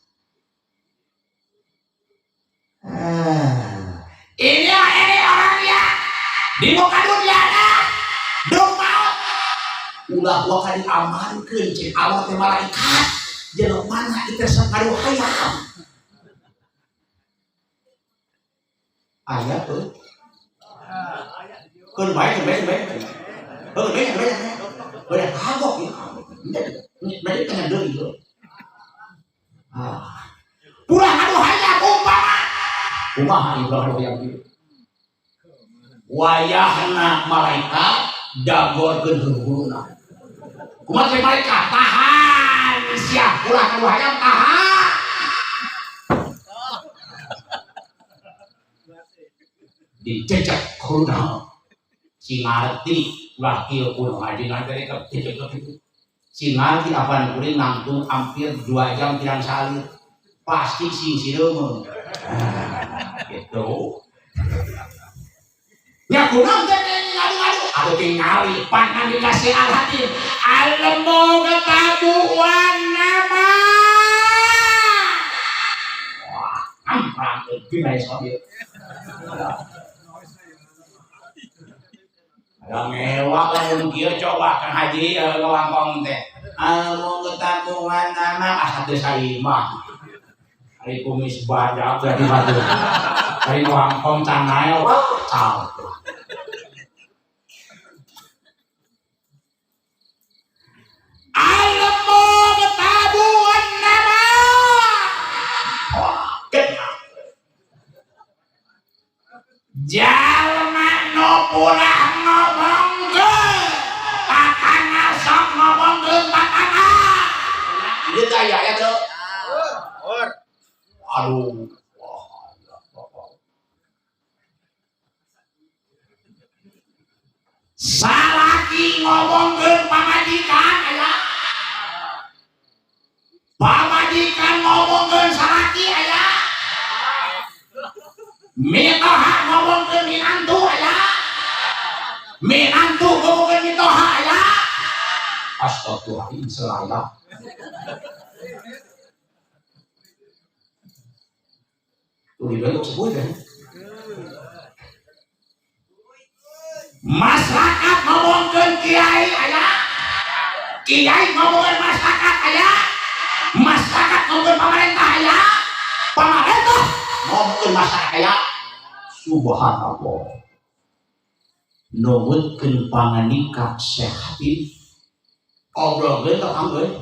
Ini orang yang di muka dunia dong maut ulah wakadi amankeun cek Allah teh malaikat jelema kita sakadu hayam aya tuh kun bae udah kagok ya bade kana deui itu pura anu hayam kumaha ibadah yang kieu wayahna malaikat dagorkeun huruna kumaha teh malaikat tahan siap ulah anu hayam tahan dicecek huruna si ngarti ulah kieu kudu ngajingan teh cecek itu si ngarti apaan kuring nangtung hampir 2 jam tirang salir pasti sing sireung gitu ya kurang teh ngadu-ngadu aku tingali pangan dikasih al-hakim almu ketabuan nama wah amprang gimana soalnya ada mewah lamun kieu coba kan haji ngawangkong teh almu ketabuan nama asa teu saimah hari kumis badak jadi batu hari ngawangkong canai wah caw almu ketabuan nama jalma nu pulah ngomongkeun kakang ngomongkeun pamajikan aya. Pamajikan ngomongkeun saraki aya. Mitoha ngomongkeun minantu aya. Minantu ngomongkeun mitoha aya. Astagfirullahaladzim selaya. Tuh dibentuk sebut ya. Masyarakat ngomongkeun kiai aya. Kiai ngomongkeun masyarakat aya. Masyarakat ngomongkeun pemerintah aya. Pemerintah ngomongkeun masyarakat aya. Subhanallah. Nuhunkeun panganika sehatin. Obrolkeun teh anggeun.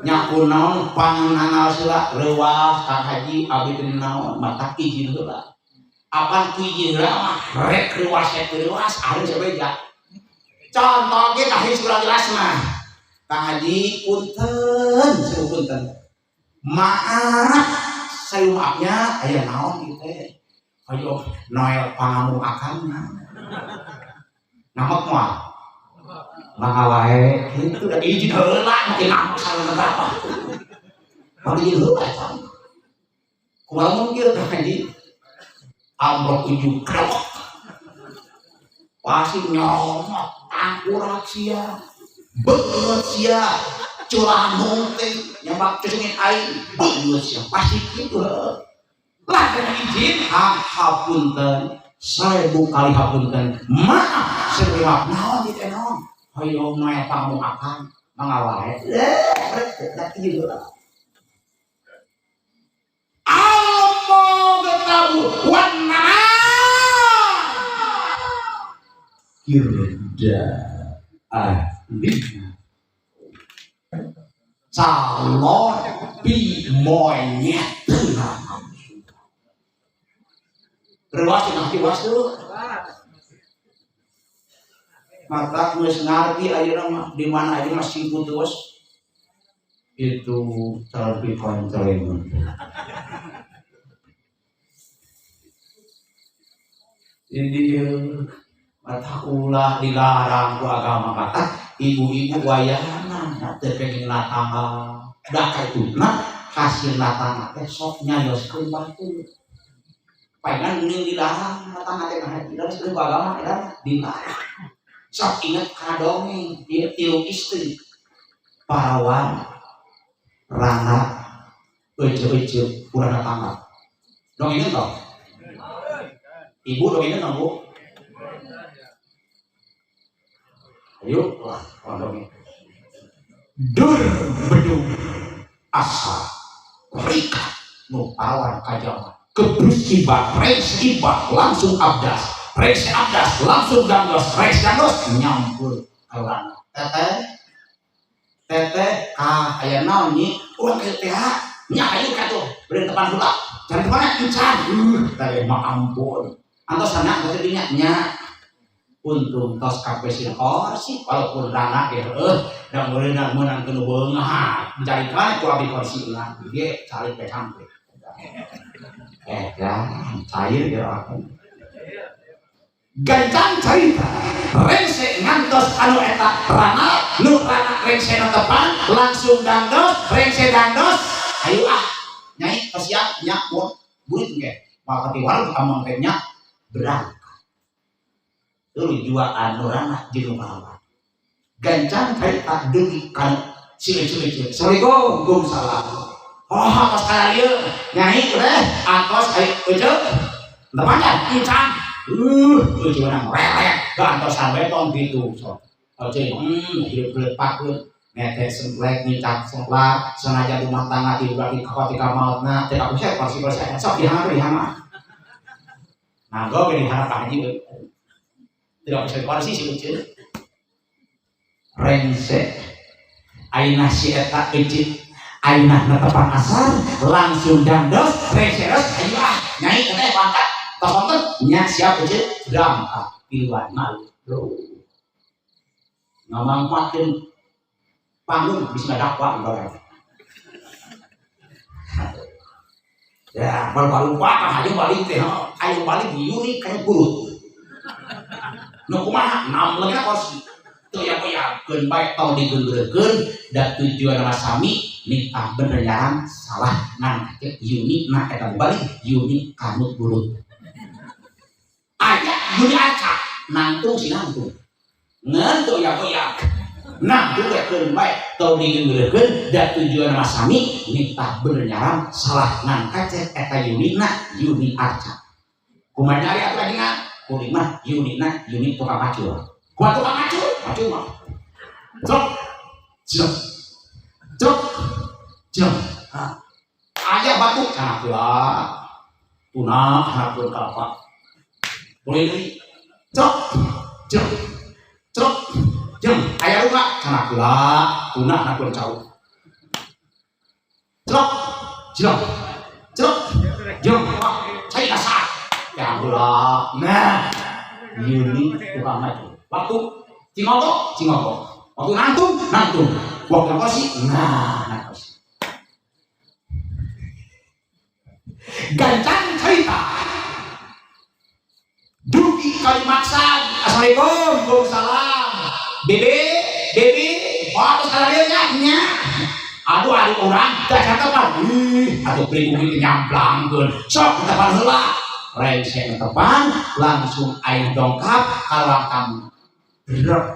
Nya kunaon panganal sila reuas Kang Haji abdi teh naon mata izin heula. Apan izin heula mah rek reuas ari sabeja. Contoh ge tah surah jelas mah. Kang Haji punten. Maaf, saya maafnya aya naon ieu teh. Ayo Noel pangamu akanna. Namak moal. Maka wae itu udah izin heula makin lama sareng berapa. Kalau izin heula eta. Kumaha mungkin Kang Haji? Amrok ujung krok. Pasti nyomot angkurat sia. Beut sia. Culanung teh nyambak cengin aing. Beut sia pasti kitu heuh. Lah kana izin hapunten. Saya kali hapunten. Maaf saya naon di teh naon. Hayo Noel kamu akan mengawal gitu Allah getabu warna kirja ahlina calon pi monyet rewas nanti wasu mata geus ngarti ayeuna mah di mana aja masih putus itu terlebih kontreng. Jadi mata ulah dilarang ku agama kata ibu-ibu wayahna teu pengen tanggal da kaituna hasil tanggal teh sok nyayoskeun batur. Paegan geuning dilarang tanggal teh haji terus ku agama teh dilarang. Sok ingat kadongeng dia tilu istri parawan rana ece kurang tangga dong ingat dong ibu dong ingat dong bu ayo dong dur bedung asa rika nu parawan kajama kebrus ibak reks ibak langsung abdas Rex abdas langsung gangdos, Rex gangdos nyampur awan. Teteh aya naon nyi? Urang kieu teh nya ayeuna katuh beureun tepan heula. Can tepana encan. Teh mah ampun. Antos anak teh dinya nya. Untung tos kapesin kursi walaupun rana ge heueuh da meureunna meunang keun beunghah. Mencarikan ku abi kursi ulah ge cari pe sampe. Cair ge aku. Gancang cerita rengse ngantos anu eta rana nu rana rengse na tepan langsung dangdos rengse dangdos ayo nyai kasihan nyak mun burit ge makati warung amang teh nyak berangkat tuluy jua anu rana jeung parawan gancang cerita dugi kan cilik-cilik assalamualaikum salam oh kos ka ieu nyai teh angkos ayo euceuk tepanya encan cuma relek gantos sampai tong gitu so hidup lepak netek semplek nyicak semplak senaja rumah tangga tiba di ketika mautna tidak usah kursi sok dihama nah gue berharap haji tidak usah kursi sih lucu rengse aina si eta ecit aina na tepan asar langsung dandos rengse ros ayo nyai teh pangkat tonton nya siap aja berangkat piluan malu ngomong makin panggung bisa dakwah ibarat ya baru lupa aja balik teh ayo balik diuri kayak burut nu kumaha nam lagi kursi tuh ya keun bae tong digeureurkeun da tujuan sami nikah bener nyaran salah ngan Yuni na eta balik Yuni kanut bulut aya Yuni acak nangtung si nangtung ngan tuh ya nah juga keun bae tong digeureurkeun da tujuan sami nikah bener nyaran salah ngan kacek eta Yuni na Yuni acak kumaha ari atuh adingan kuring mah Yuni na Yuni tukang macul kumaha tukang macul mah cok aja batu kana pula punah harapun kalapa boleh cok aya rumah kana pula punah harapun cau cok cai kasar ya pula nah Yuni tukang maju waktu cingoko waktu nantung waktu nakosi nakosi gancang cerita dugi kalimaksan assalamualaikum waalaikumsalam Debi waktu salarinya aduh orang dah catapan aduh pribumi nyamplangkeun sok tepan heula rengsek tepan langsung air dongkap kalang kamu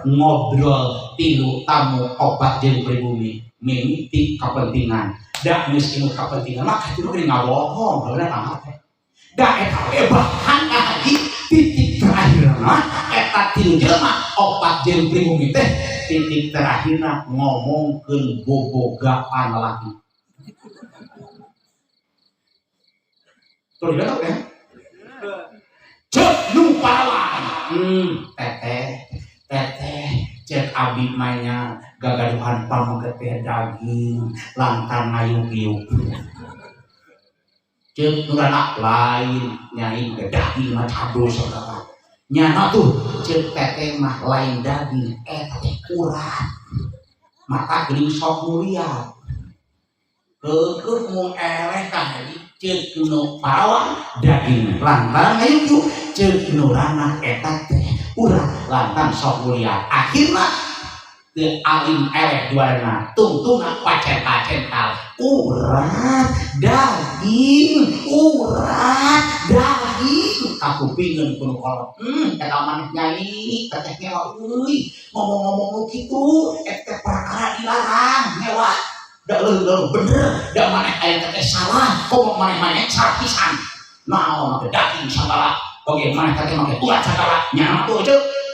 ngobrol tilu tamu obat jeung pribumi mimiti kepentingan dak miskin kepentingan mah itu geuning ngabohong bener amat dak eta we bahan lagi titik terakhirna eta tilu jelema obat jeung pribumi teh titik terakhirna ngomongkeun bobogaan lagi tuh lihat ya cek nu parawan teteh cek abi mainnya gagaduhan pamenggeteh daging lantan ngayuk-yuk cek nurana lain nyai daging mah cado saudara nyana tuh cek teteh mah lain daging teh urat mata geuning sok mulia keukeuh mung eleh tah cek nu parawan daging lantan ngayuk-yuk cek nurana eta teh urang lantan sok mulia akhirna teu alim eleh duana tungtungna pacen-pacental urat daging kapupingeun kudu kolot eta maneh nyai teteh ngewa euy ngomong-ngomong nu kitu eta perkara dilarang ngewa da leuh bener da maneh aya teteh salah kok maneh salah pisan naon make daging sagala oke maneh teteh make urat sagala nya tuh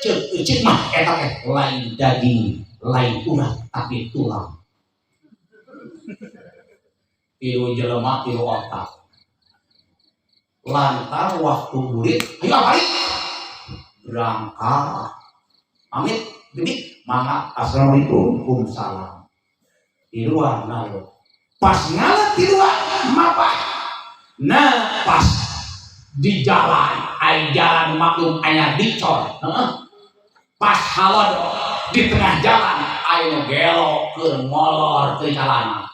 cek mah eta teh lain daging lain urat tapi tulang tilu jelema tilu otak lantar waktu murid ayo balik berangkat pamit bibi mangga assalamualaikum waalaikumsalam tiluan nayo pas ngalet tiluan mapa nah pas di jalan ay jalan maklum aya dicor pas halodo di tengah jalan ayo gelok ke molor ke jalan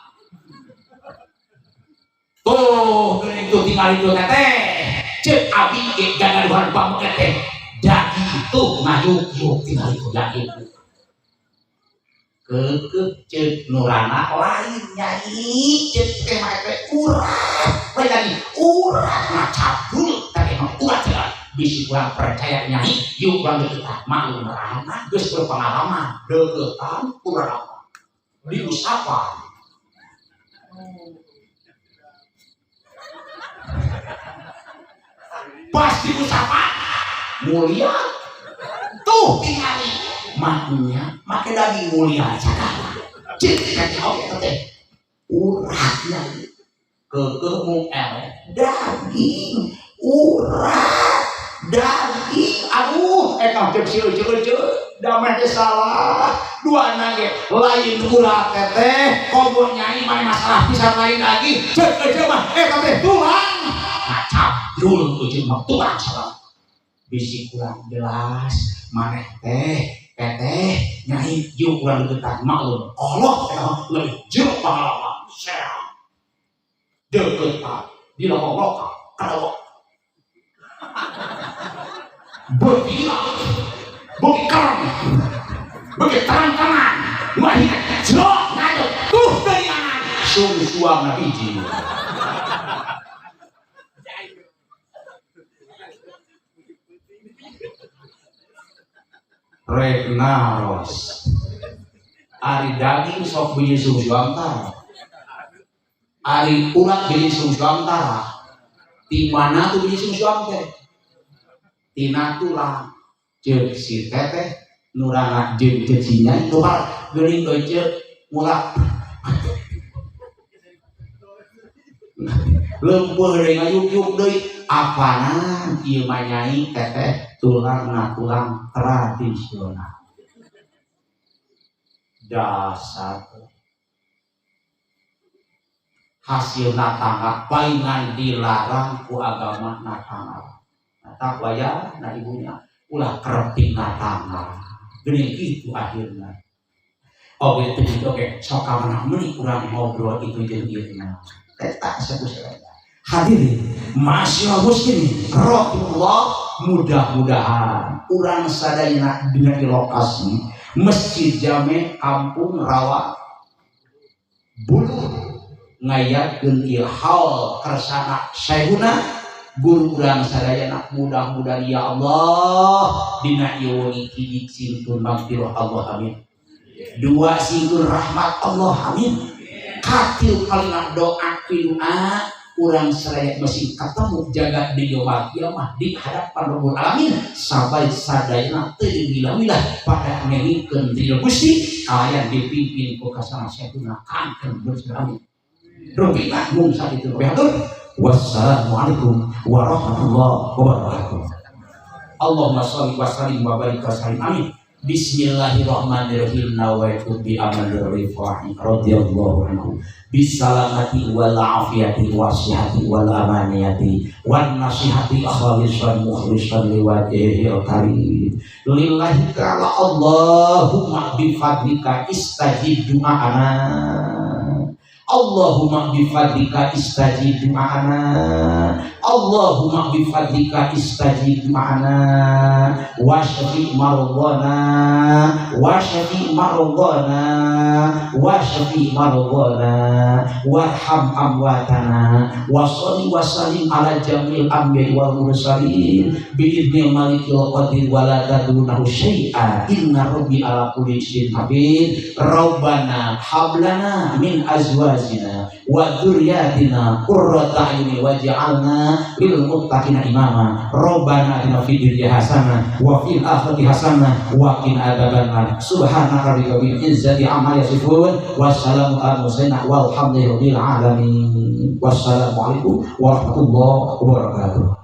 tuh itu tinggal itu teteh cek abi gagaduhan pamenggeteh daging itu ngayuk-yuk tinggal itu daging keukeuh cek nurana lain nyai cek teh make urat lain lagi urat ngacabul tapi mah urat jalan bisi kurang percaya nyai yuk kurang deketan maklum merana geus berpengalaman deketan kurang apa diusapan pas diusapan mulia tuh tinggali maknya make daging mulia sagala cek kaki oke teh urat nyai keukeuh mung eleh daging urat daging aduh eta cek seueur dameh teh salah duana ge lain urat teteh komo nyai mah masalah pisan lain lagi cek aja mah eta teh tulang ngacap dul tuh mah tulang salah bisi kurang jelas maneh teh teteh nyai yuk kurang deketan maklum Allah eta leuwih jeuh pangalaman sehat deketan di lokok-lokok kadawok betina bekerang begitu terang-terangan wahina jok ngadep tuh dari angan suang na biji rek naros ari daging sok biji suang tara ari ulat biji suang tara di mana tuh biji suang teh tina tulang jeung si teteh nurana jeung cecinya itu pak geuning euceuk mulak leumpeuh deui ngayuk-yuk deui apanan ieu mah nyai teteh tulangna tulang tradisional dasar hasil natangga palingan dilarang ku agama natangga tak waya na ibunya ulah kereping natangga geuning kitu akhirna oge teu kitu oge sok ka mana meuni urang ngobrol itu jeung ieu na eta sakusaha hadirin masyaallah muslimin rahimahullah mudah-mudahan urang sadayana dina lokasi Masjid Jame Kampung Rawa Bulu ngayakeun ieu haul kersana Syekhuna guru urang sadayana mudah-mudahan ya Allah dina ieu wengi hiji sintun magfirah Allah amin dua sintun rahmat Allah amin katil kalimat doa doa urang sadaya masih ketemu jaga di yaumul kiamah di hadapan Rabbul Alamin sampai sadayana teu dibilang-bilang pada ngengikeun ridho Gusti kalian dipimpin ku kasana Syekhuna kangkeun bersami rubina mung sakitu behatur. Wassalamualaikum warahmatullahi wabarakatuh. Allahumma sholli wa sallim wa barik wa sallim amin. Bismillahirrahmanirrahim. Nawaitu bi amanir rifa'i radhiyallahu anhu bisalamati wal afiyati wasihati wal amaniyati wan nasihati khalisan mukhlisan liwajhil karim lillahi ta'ala Allahumma bi fadlika istajib du'ana Allahumma bifadlika istajib ma'ana Allahumma bifadlika istajib ma'ana wa syafi' marghana wa syafi' marghana wa syafi' marghana warham amwatana wa sholli wa sallim ala jamil anbiya'i wal mursalin bi idznil malikil qadir wa la tadunahu syai'a inna rabbi ala kulli syai'in habib rabbana hablana min azwajina wa dzurriyyatina qurrata a'yunin waj'alna lil muttaqina imama rabbana atina fid dunya hasanah wa fil akhirati hasanah wa qina adzabannar subhanaka rabbil izzati amma yasifun wassalamu ala mursalin walhamdulillahi rabbil alamin wassalamu alaikum warahmatullahi wabarakatuh.